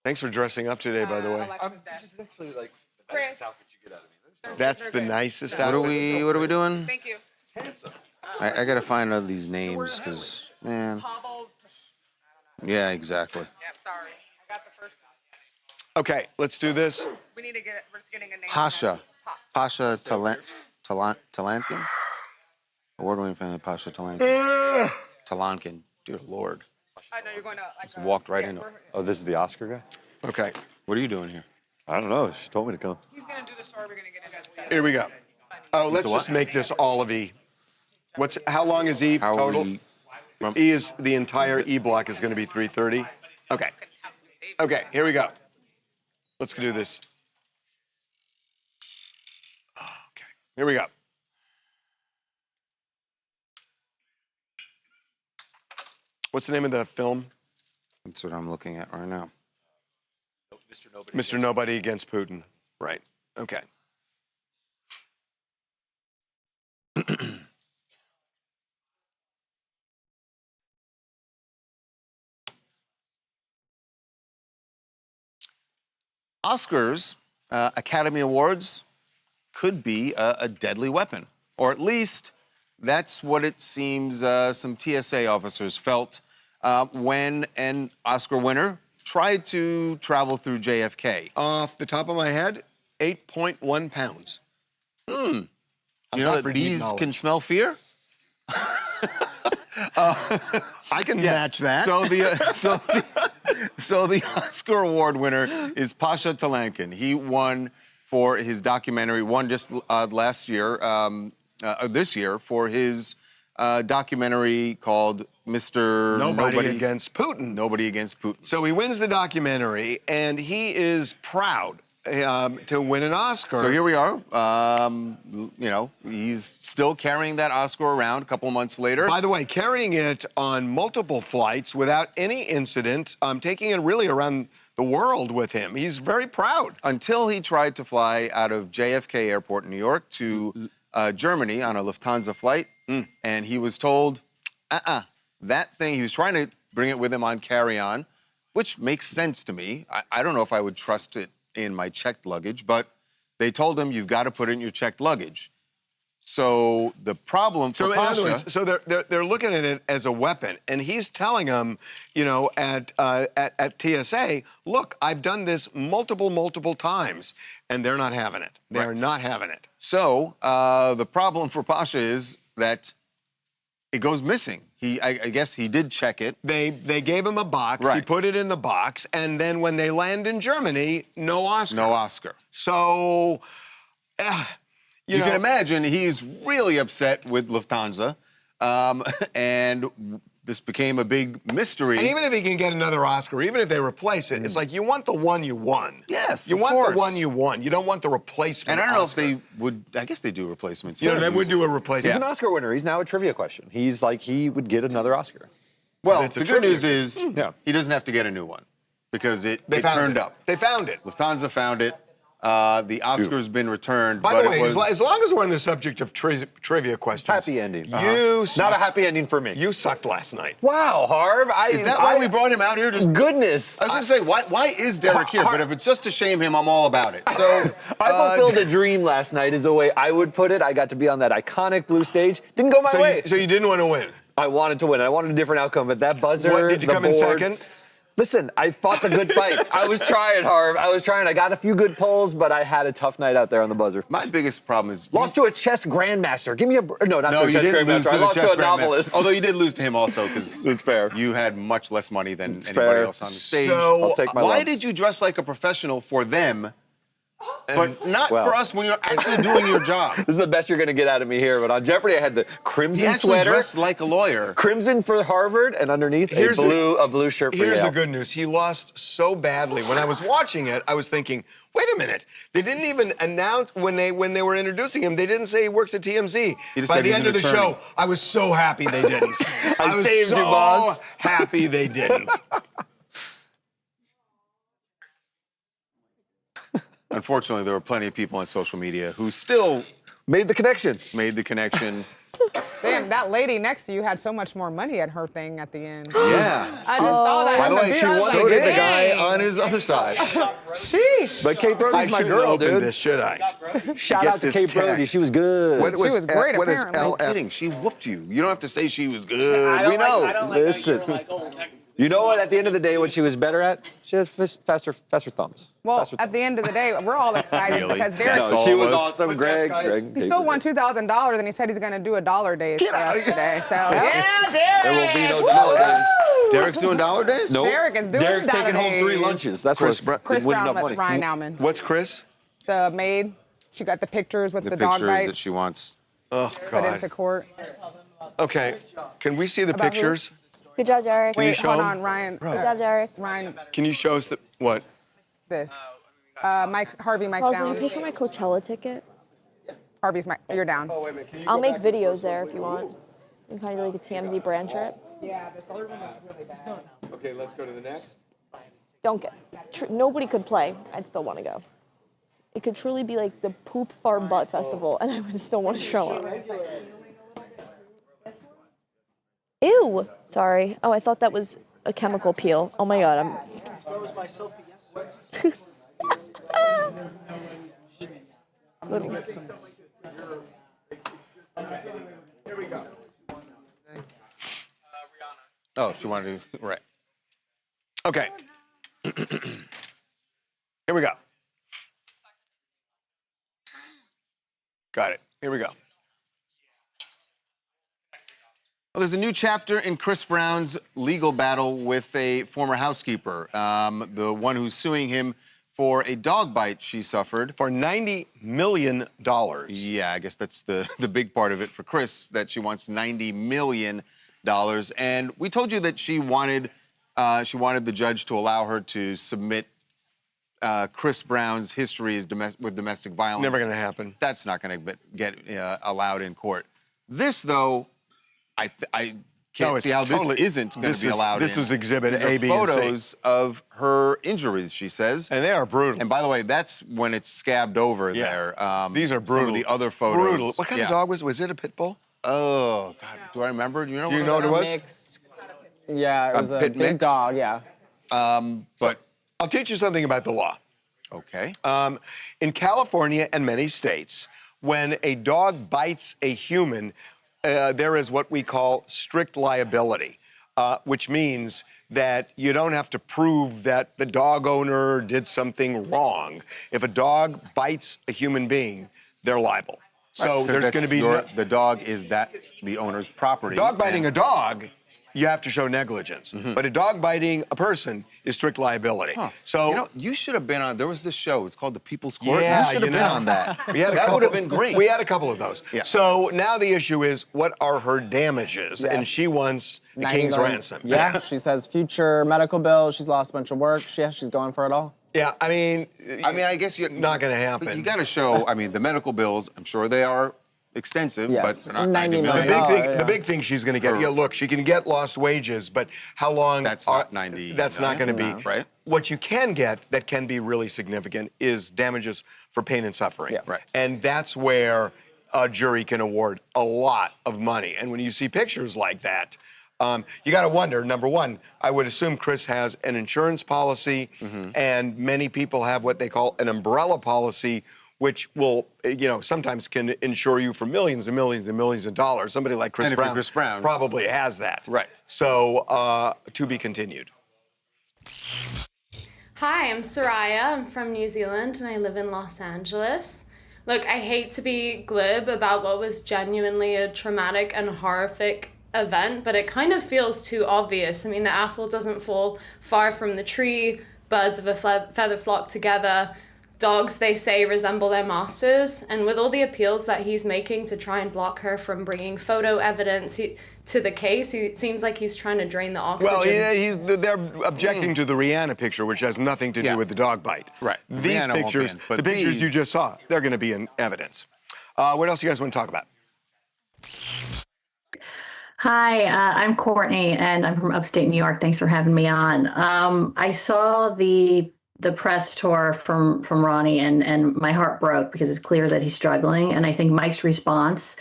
Thanks for dressing up today, by the way. This is actually like the nicest outfit you get out of me. That's the nicest What outfit. are we doing? Thank you. Handsome. I got to find out these names, because, man. Yeah, exactly. Yeah, sorry. I got the first one. Okay, let's do this. We need to get, we're just getting a name. Pasha Talankin? Award-winning family Pasha Talankin. Talankin. Dear Lord. I know you're going to Just walked right into it. Oh, this is the Oscar guy? Okay. What are you doing here? I don't know. She told me to come. He's going to do the story. We're going to get into it. Here we go. Oh, let's just make this all of E. How long is E total? E is the entire E block is going to be 3:30. Okay. Okay, here we go. Let's do this. Okay, here we go. What's the name of the film? That's what I'm looking at right now. Mr. Nobody Against Putin. Right. Okay. Oscars, Academy Awards, could be a deadly weapon. Or at least that's what it seems some TSA officers felt when an Oscar winner tried to travel through JFK. Off the top of my head, 8.1 pounds. You know that bees can smell fear? I can match that. So the Oscar Award winner is Pasha Talankin. He won for his documentary, won just last year, this year, for his documentary called Mr. Nobody Against Putin. Nobody Against Putin. So he wins the documentary, and he is proud to win an Oscar. So here we are. You know, he's still carrying that Oscar around a couple of months later. By the way, carrying it on multiple flights without any incident, taking it really around the world with him. He's very proud. Until he tried to fly out of JFK Airport in New York to Germany on a Lufthansa flight, and he was told, that thing, he was trying to bring it with him on carry-on, which makes sense to me. I don't know if I would trust it in my checked luggage, but they told him you've got to put it in your checked luggage. So the problem for Pasha... So they're looking at it as a weapon, and he's telling them, you know, at TSA, look, I've done this multiple times, and they're not having it. They're not having it. So the problem for Pasha is that it goes missing. I guess he did check it. They gave him a box. He put it in the box, and then when they land in Germany, no Oscar. No Oscar. So, you can imagine he's really upset with Lufthansa, and this became a big mystery. And even if he can get another Oscar, even if they replace it, it's like you want the one you won. Yes, you of want course. the one you won. You don't want the replacement. And I don't know Oscar. if they would. I guess they do replacements. You know, they would do a replacement. He's an Oscar winner. He's now a trivia question. He's like, he would get another Oscar. Well, It's a the good trivia. news is he doesn't have to get a new one because it They found turned it. up. They found it. Lufthansa found it. The Oscar's been returned. By but the way, it was... as long as we're on the subject of trivia questions. Happy ending. Not a happy ending for me. You sucked last night. Wow, Harv. Is that why we brought him out here? Just goodness. I was going to say, why is Derek here? But if it's just to shame him, I'm all about it. So I fulfilled a dream last night, is the way I would put it. I got to be on that iconic blue stage. Didn't go my way. So you didn't want to win? I wanted to win. I wanted a different outcome, but that buzzer. What, did you come in second? Listen, I fought the good fight. I was trying, Harv. I was trying. I got a few good pulls, but I had a tough night out there on the buzzer. My biggest problem is lost to a chess grandmaster. Give me a no, not to a chess grandmaster. I lost to a novelist. Although you did lose to him also because it's fair. You had much less money than anybody else on the stage. So I'll take my why lumps. did you dress like a professional for them? But not for us when you're actually doing your job. This is the best you're going to get out of me here. But on Jeopardy, I had the crimson He actually sweater. dressed like a lawyer. Crimson for Harvard, and underneath a blue shirt for Here's Yale. the good news. He lost so badly. When I was watching it, I was thinking, wait a minute. They didn't even announce when they were introducing him. They didn't say he works at TMZ. He just By said the he's end an of the attorney. show, I was so happy they didn't. I was saved so you, boss. happy they didn't. Unfortunately, there were plenty of people on social media who still made the connection. Damn, that lady next to you had so much more money at her thing at the end. Yeah. I just saw that. By the in way, video. so did the guy on his other side. Sheesh. But Kate Brody's my girl, dude. This, should I? Shout Get out to this Kate Brody. text. She was good. What was great, what is apparently. I'm kidding. She whooped you. You don't have to say she was good. We know. Listen. You know what? At the end of the day, what she was better at? She had faster thumbs. Well, at the end of the day, we're all excited Really? because Derek. No, she was awesome, Greg. He still won $2,000, and he said he's going to do a dollar days for us today. So yeah, Derek. There will be no dollar days. Derek's doing dollar days? Nope. Derek is doing Derek's dollar taking home 3 days. lunches. That's Chris what Chris winning Brown up with money. Ryan Nauman. What's Chris? The maid. She got the pictures with The the dog pictures bites that she wants. Oh, put into God. court. Okay. Can we see the About who? pictures? Good job, Derek. Can you Wait, show hold him? on, Ryan. Good job, Derek. Ryan, Can you show us what? this. Harvey, Mike Charles, will you down. pay for my Coachella ticket? Harvey's Mike, you're down. I'll make videos there if you want. You can kind of do like a TMZ brand trip. Yeah, the third one was really bad. Okay, let's go to the next. Don't get. Nobody could play. I'd still want to go. It could truly be like the poop fart butt festival, and I would still want to show up. Ew. Sorry. Oh, I thought that was a chemical peel. Oh my God. That was my selfie Here we go. Oh, she wanted to. Right. Okay. Here we go. Got it. Here we go. Well, there's a new chapter in Chris Brown's legal battle with a former housekeeper, the one who's suing him for a dog bite she suffered. For $90 million. Yeah, I guess that's the big part of it for Chris, that she wants $90 million. And we told you that she wanted the judge to allow her to submit Chris Brown's history with domestic violence. Never going to happen. That's not going to get allowed in court. This, though, I can't see how this isn't going to be allowed. This is Exhibit These A, are B, and C. photos of her injuries, she says. And they are brutal. And by the way, that's when it's scabbed over there. These are brutal. Some of the other photos. Brutal. What kind of dog was it? Was it a pit bull? Oh, God. Do I remember? Do you know what it was? Mix. Yeah, it was a pit big mix? dog, yeah. But I'll teach you something about the law. Okay. In California and many states, when a dog bites a human, there is what we call strict liability, which means that you don't have to prove that the dog owner did something wrong. If a dog bites a human being, they're liable. So there's going to be the dog is the owner's property. Dog biting a dog, you have to show negligence. Mm-hmm. But a dog biting a person is strict liability. Huh. So you should have been on. There was this show. It's called The People's Court. Yeah, you should have been on that. That would have been great. We had a couple of those. Yeah. So now the issue is, what are her damages? Yes. And she wants the 90 king's million. ransom. Yeah, she says future medical bill. She's lost a bunch of work. She's going for it all. Yeah, I mean, I guess you're not going to happen. But you got to show. I mean, the medical bills. I'm sure they are extensive, Yes, but not $90 $90 million. million. The big thing she's going to get, yeah, look, she can get lost wages, but how long? That's not 90 That's not going to be. million, right? What you can get that can be really significant is damages for pain and suffering. Yeah. Right. And that's where a jury can award a lot of money. And when you see pictures like that, you got to wonder, number one, I would assume Chris has an insurance policy, and many people have what they call an umbrella policy, which will, sometimes can insure you for millions and millions and millions of dollars. Somebody like Chris Brown probably has that. Right. So, to be continued. Hi, I'm Soraya. I'm from New Zealand and I live in Los Angeles. Look, I hate to be glib about what was genuinely a traumatic and horrific event, but it kind of feels too obvious. I mean, the apple doesn't fall far from the tree, birds of a feather flock together. Dogs, they say, resemble their masters. And with all the appeals that he's making to try and block her from bringing photo evidence to the case, it seems like he's trying to drain the oxygen. Well, yeah, they're objecting to the Rihanna picture, which has nothing to do with the dog bite. Right. These Rihanna won't be pictures, in, but the pictures you these- just saw, they're going to be in evidence. What else do you guys want to talk about? Hi, I'm Courtney, and I'm from upstate New York. Thanks for having me on. I saw the press tour from Ronnie, and my heart broke because it's clear that he's struggling. And I think Mike's response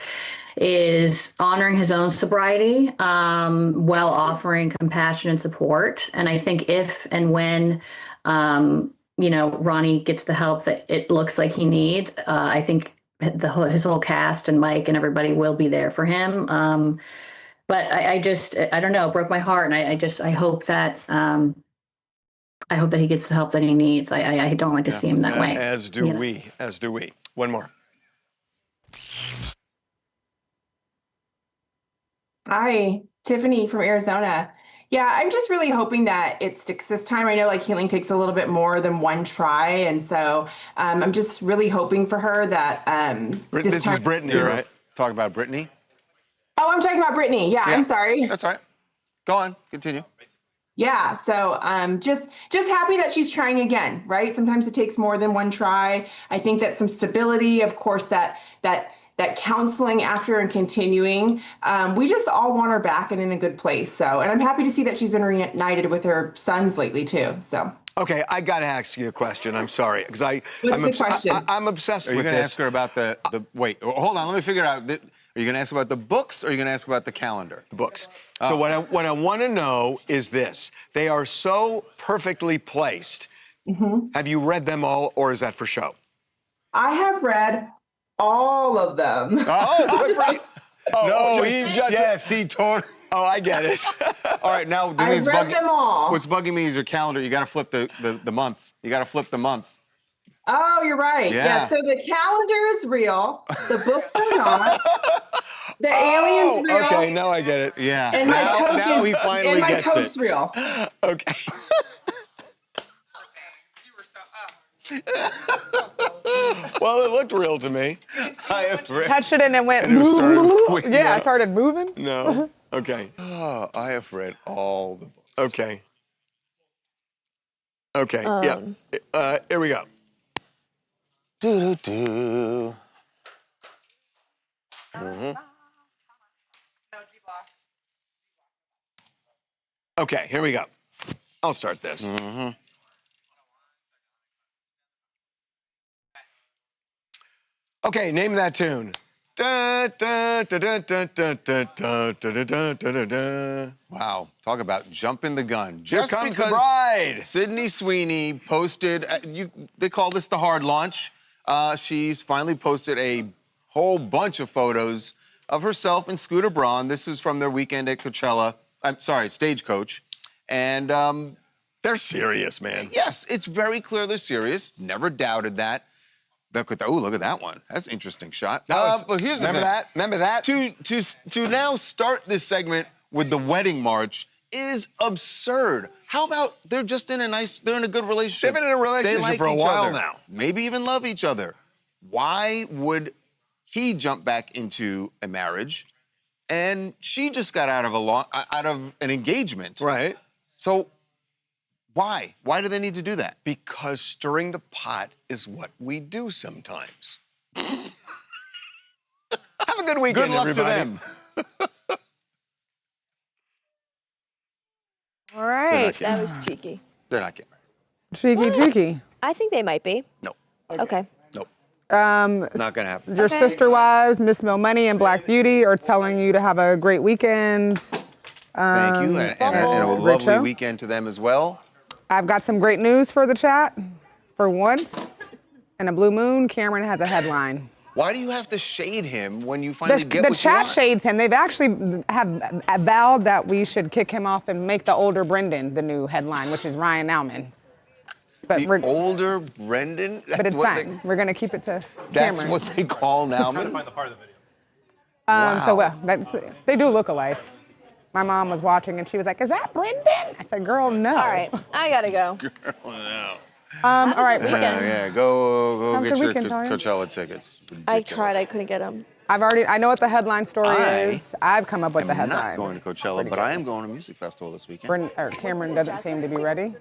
is honoring his own sobriety while offering compassion and support. And I think if and when Ronnie gets the help that it looks like he needs, I think his whole cast and Mike and everybody will be there for him. But I don't know, it broke my heart. And I hope that he gets the help that he needs. I don't like to see him that way. As do we. One more. Hi, Tiffany from Arizona. Yeah, I'm just really hoping that it sticks this time. I know like healing takes a little bit more than one try. And so I'm just really hoping for her that This is Britney, right? Talk about Britney. Oh, I'm talking about Britney. Yeah, I'm sorry. That's all right. Go on, continue. Yeah, so just happy that she's trying again, right? Sometimes it takes more than one try. I think that some stability, of course, that counseling after and continuing, we just all want her back and in a good place. So, and I'm happy to see that she's been reunited with her sons lately too. So. Okay, I got to ask you a question. I'm sorry, because I'm obsessed Are you with going to this. ask her about the wait? Hold on, let me figure it out. Are you going to ask about the books, or are you going to ask about the calendar? The books. So what I want to know is this: they are so perfectly placed. Have you read them all, or is that for show? I have read all of them. Oh, good for you. No, he totally. Oh, I get it. All right, now I read them all. What's bugging me is your calendar. You got to flip the month. You got to flip the month. Oh, you're right. Yeah. So the calendar is real. The books are not. The alien's real. Okay, now I get it. Yeah. And my Coke now is, he finally and my gets Coke's it. real. Okay. Well, it looked real to me. Touched it and it went. And it started Yeah, it started moving. No. Okay. Oh, I have read all the books. Okay. Okay. Yeah. Here we go. Do. Okay, here we go. I'll start this. Okay, name that tune. Wow, talk about jumping the gun. Here Just comes the because bride. Sydney Sweeney posted, they call this the hard launch. She's finally posted a whole bunch of photos of herself and Scooter Braun. This is from their weekend at Coachella. I'm sorry, Stagecoach. And they're serious, man. Yes, it's very clear they're serious. Never doubted that. Look at that one. That's an interesting shot. But here's the thing. Remember that? To now start this segment with the wedding march is absurd. How about they're just in they're in a good relationship. They've been in a relationship They like for a each while other. now. Maybe even love each other. Why would he jump back into a marriage and she just got out of an engagement? Right. So why? Why do they need to do that? Because stirring the pot is what we do sometimes. good weekend, Good luck everybody. to them. All right. That was cheeky. They're not getting married. Cheeky. I think they might be. No. Okay. Nope. Not gonna happen. Your sister wives, Miss Mo Money and Black Beauty, are telling you to have a great weekend. Thank you, and a lovely weekend to them as well. I've got some great news for the chat. For once, in a blue moon, Cameron has a headline. Why do you have to shade him when you finally get The what you chat want? shades him. They've actually have vowed that we should kick him off and make the older Brendan the new headline, which is Ryan Nauman. But The older Brendan? But it's fine. We're going to keep it to Cameron. That's what they call Nauman? So they do look alike. My mom was watching and she was like, "Is that Brendan?" I said, "Girl, no." All right, I gotta go. Girl, no. All right. Yeah, go Have a get good your weekend, Talia. Coachella tickets. I tried, I couldn't get them. I know what the headline story is. I've come up with the I'm headline. not going to Coachella, but I am going to music festival this weekend. Cameron doesn't seem to be ready.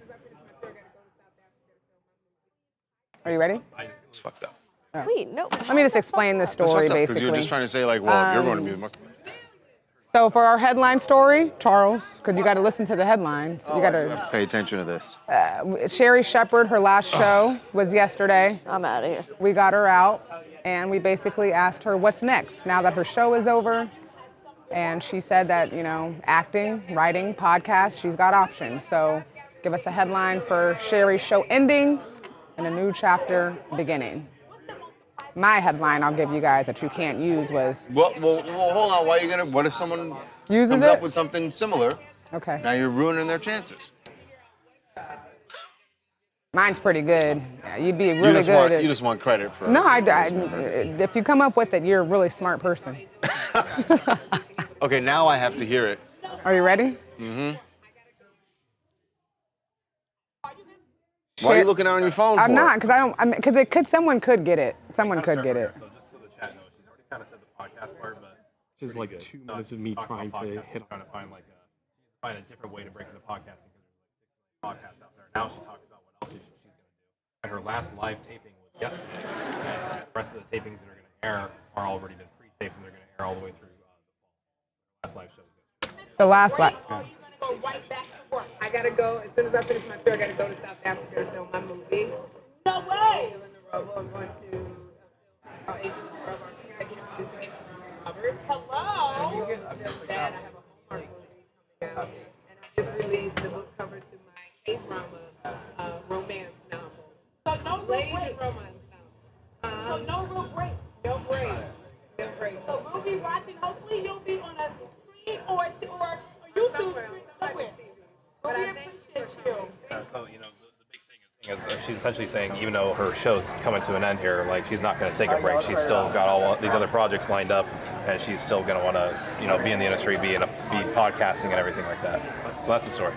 Are you ready? It's fucked up. Wait, no. Let me just explain the story, Because basically. you were just trying to say, like, well, if you're going to music. So for our headline story, Charles, because you got to listen to the headlines. You got to Pay attention to this. Sherri Shepherd, her last show was yesterday. I'm out of here. We got her out, and we basically asked her what's next now that her show is over. And she said that, acting, writing, podcast, she's got options. So give us a headline for Sherri's show ending and a new chapter beginning. My headline I'll give you guys that you can't use was... Well, hold on. Why are you going to... What if someone Uses comes it? up with something similar? Okay. Now you're ruining their chances. Mine's pretty good. You'd be really good. You just want credit for... No, if you come up with it, you're a really smart person. Okay, now I have to hear it. Are you ready? Mm-hmm. Why are you looking on your phone for? I'm not, because someone could get it. Someone could get it. So just so the chat knows, she's already kind of said the podcast part, but Just like 2 minutes of me trying to hit trying to find a different way to break into podcasting because there's like 6 podcasts out there. Now she talks about what else she's going to do. And her last live taping was yesterday. And the rest of the tapings that are going to air are already been pre-taped and they're going to air all the way through the fall. Last live show was yesterday. The last live. Go right back to work. I gotta go as soon as I finish my tour. I gotta go to South Africa to film my movie. No way! I'm going to our agent of our executive producer, Robert. Hello. Just that I have a Hallmark movie coming out, and I just released the book cover to my K-drama romance novel. So no real breaks. Romance novel. So no real breaks. No breaks. No breaks. So we'll be watching. Hopefully, you'll be on a screen or YouTube screen. But I appreciate you. So, the big thing is she's essentially saying, even though her show's coming to an end here, like she's not going to take a break. She's still got all these other projects lined up, and she's still going to want to, be in the industry, be podcasting and everything like that. So that's the story.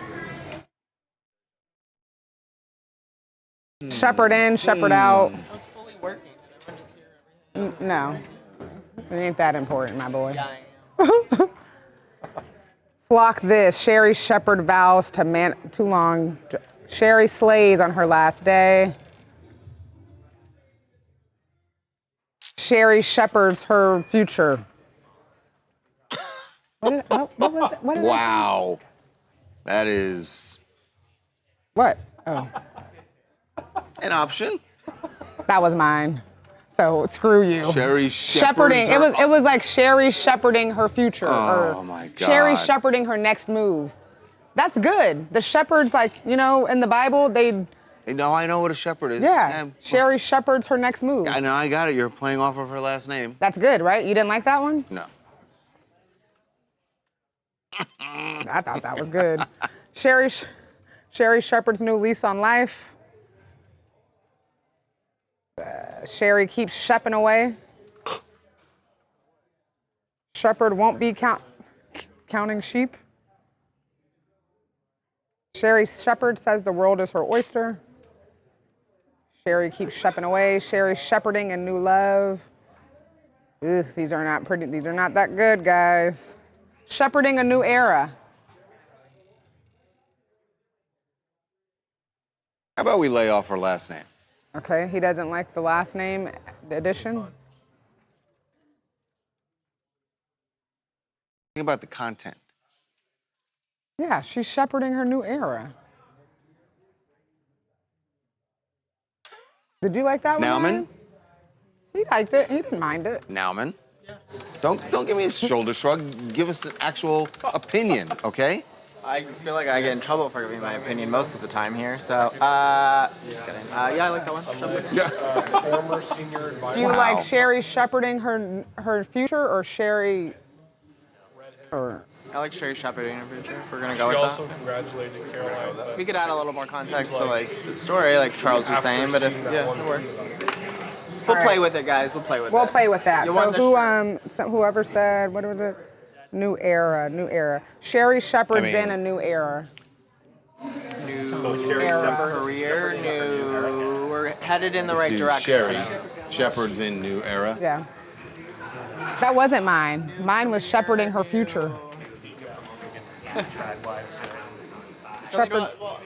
Shepherd in, shepherd out. I was fully working. No, it ain't that important, my boy. Flock this. Sherri Shepherd vows to too long. Sherri slays on her last day. Sherri shepherds her future. What was it? What did Wow. That is... What? Oh. An option. That was mine. So screw you. Sherri shepherding. It was like Sherri shepherding her future. Oh my God. Sherri shepherding her next move. That's good. The shepherds, in the Bible, they. No, I know what a shepherd is. Yeah. Sherri shepherds her next move. I know, I got it. You're playing off of her last name. That's good, right? You didn't like that one? No. I thought that was good. Sherri Shepherd's new lease on life. Sherri keeps shepping away. Shepherd won't be counting sheep. Sherri Shepherd says the world is her oyster. Sherri keeps shepping away. Sherri shepherding a new love. Ugh, these are not pretty. These are not that good, guys. Shepherding a new era. How about we lay off her last name? Okay, he doesn't like the last name addition. Think about the content. Yeah, she's shepherding her new era. Did you like that one? Nauman? Ryan? He liked it. He didn't mind it. Nauman? Don't give me a shoulder shrug. Give us an actual opinion, okay? I feel like I get in trouble for giving my opinion most of the time here, so, just kidding. Yeah, I like that one. Former senior advisor. Do you like Sherri shepherding her future or Sherri? Or I like Sherri shepherding her future, if we're gonna go with She that. also congratulated Caroline. We could add a little more context to like the story, like Charles was saying, but if yeah, it works. We'll play with it, guys. We'll play with it. We'll play with that. You So won this whoever said, what was it? New era. Sherri Shepherd's in a new era. New era. Career, new. We're headed in the right direction. Sherri Shepherd's in new era. Yeah. That wasn't mine. Mine was shepherding her future.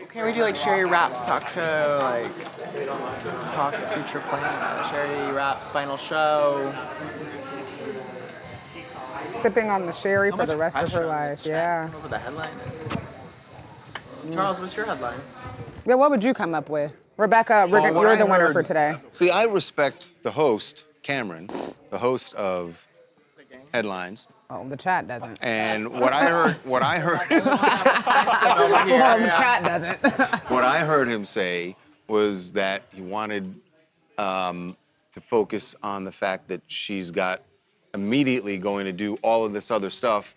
Can we do like Sherri Rapp's talk show, like talks future plan? Sherri Rapp's final show. Sipping on the sherry So for the much rest of her pressure on life. this Yeah. Over the headline. Charles, what's your headline? Yeah. What would you come up with, Rebecca? Well, what You're I the winner heard- for today. See, I respect the host, Cameron, the host of Headlines. Oh, the chat doesn't. And what I heard, Well, the chat doesn't. what I heard him say was that he wanted to focus on the fact that she's got immediately going to do all of this other stuff.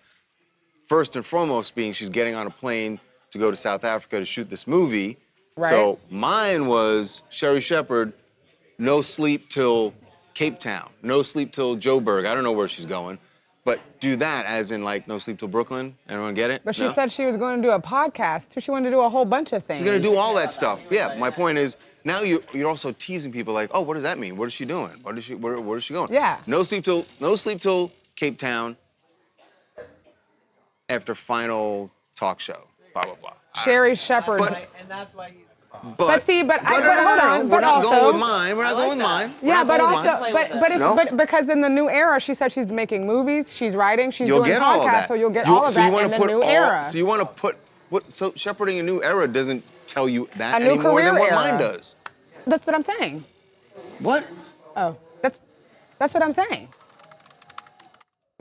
First and foremost being she's getting on a plane to go to South Africa to shoot this movie. Right. So mine was Sherri Shepherd, no sleep till Cape Town, no sleep till Joburg. I don't know where she's going. But do that as in like no sleep till Brooklyn. Everyone get it? But she No? said she was going to do a podcast too. She wanted to do a whole bunch of things. She's gonna do all that stuff. Yeah, my point is, now you're also teasing people like, oh, what does that mean? What is she doing? Where is she going? Yeah. No sleep till Cape Town after final talk show. Blah blah blah. Sherri Shepherd. And that's why he's. But see, but hold on. We're But not also, going with mine. We're not going with mine. We're Yeah, not but going with also, mine. but because in the new era, she said she's making movies, she's writing, she's You'll doing get all of podcasts, that. so you'll get all of that wanna in the put new all- era. So you want to put what? So shepherding a new era doesn't tell you that A new any more than career what era. mine does. That's what I'm saying. What? Oh, that's what I'm saying.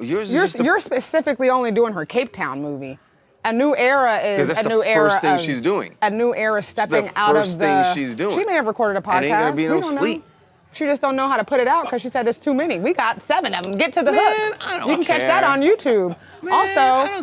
Yours is You're just a- you're specifically only doing her Cape Town movie. A new era 'Cause is that's a the new era first thing of, she's doing. A new era stepping the out first of the. thing she's doing. She may have recorded a podcast. And ain't gonna be We no don't know. sleep. She just don't know how to put it out because she said there's too many. We got 7 of them. Get to the Man, hook. I don't You can catch care. that on YouTube. Also,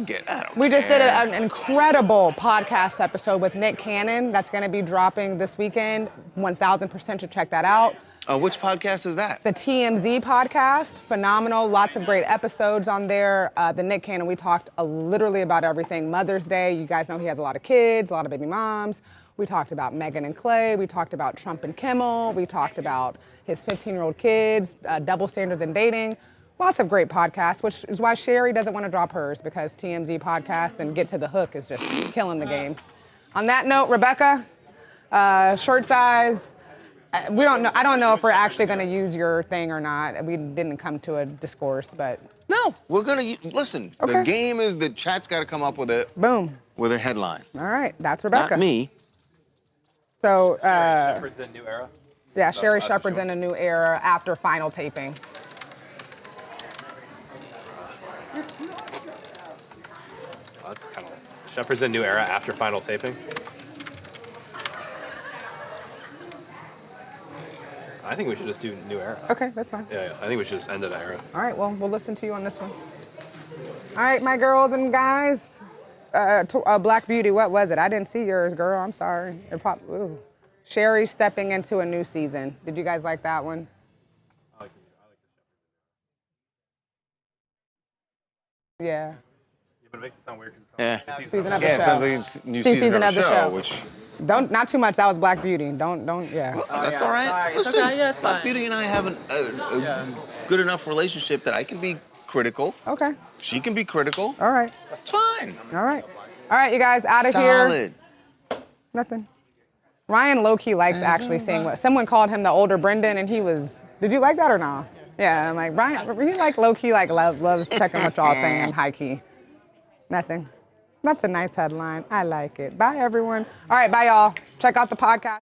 we just did an incredible podcast episode with Nick Cannon that's going to be dropping this weekend. 1,000% should check that out. Which podcast is that? The TMZ podcast, phenomenal. Lots of great episodes on there. The Nick Cannon, we talked literally about everything. Mother's Day, you guys know he has a lot of kids, a lot of baby moms. We talked about Meghan and Clay. We talked about Trump and Kimmel. We talked about his 15-year-old kids, double standards in dating. Lots of great podcasts, which is why Sherri doesn't want to drop hers, because TMZ podcast and Get to the Hook is just killing the game. On that note, Rebecca, shirt size. We don't know. I don't know if we're actually going to use your thing or not. We didn't come to a discourse, but No, we're gonna listen. Okay. The game is the chat's got to come up with a headline. all right, that's Rebecca. Not me. So, Shepherd's in new era. yeah, Sherri Shepherd's in a new era after final taping. That's kind of Shepherd's in new era after final taping. I think we should just do new era. Okay, that's fine. Yeah, I think we should just end it at era. All right, well, we'll listen to you on this one. All right, my girls and guys. Black Beauty, what was it? I didn't see yours, girl. I'm sorry. Ooh. Sherri stepping into a new season. Did you guys like that one? Yeah. Yeah, but it makes it sound weird because Yeah. it's Season of the Yeah, it show. sounds like it's new season of the show, which Don't, not too much. That was Black Beauty. Don't, yeah. that's all right. sorry. It's Listen, okay, yeah, it's Black fine. Beauty and I have a good enough relationship that I can be critical. Okay. She can be critical. All right. It's fine. All right. All right, you guys, out of here. Solid. Nothing. Ryan low-key likes actually seeing what someone called him the older Brendan, and he was. Did you like that or not? Yeah, I'm like Ryan. He like low-key loves checking what y'all saying high key. Nothing. That's a nice headline. I like it. Bye, everyone. All right, bye, y'all. Check out the podcast.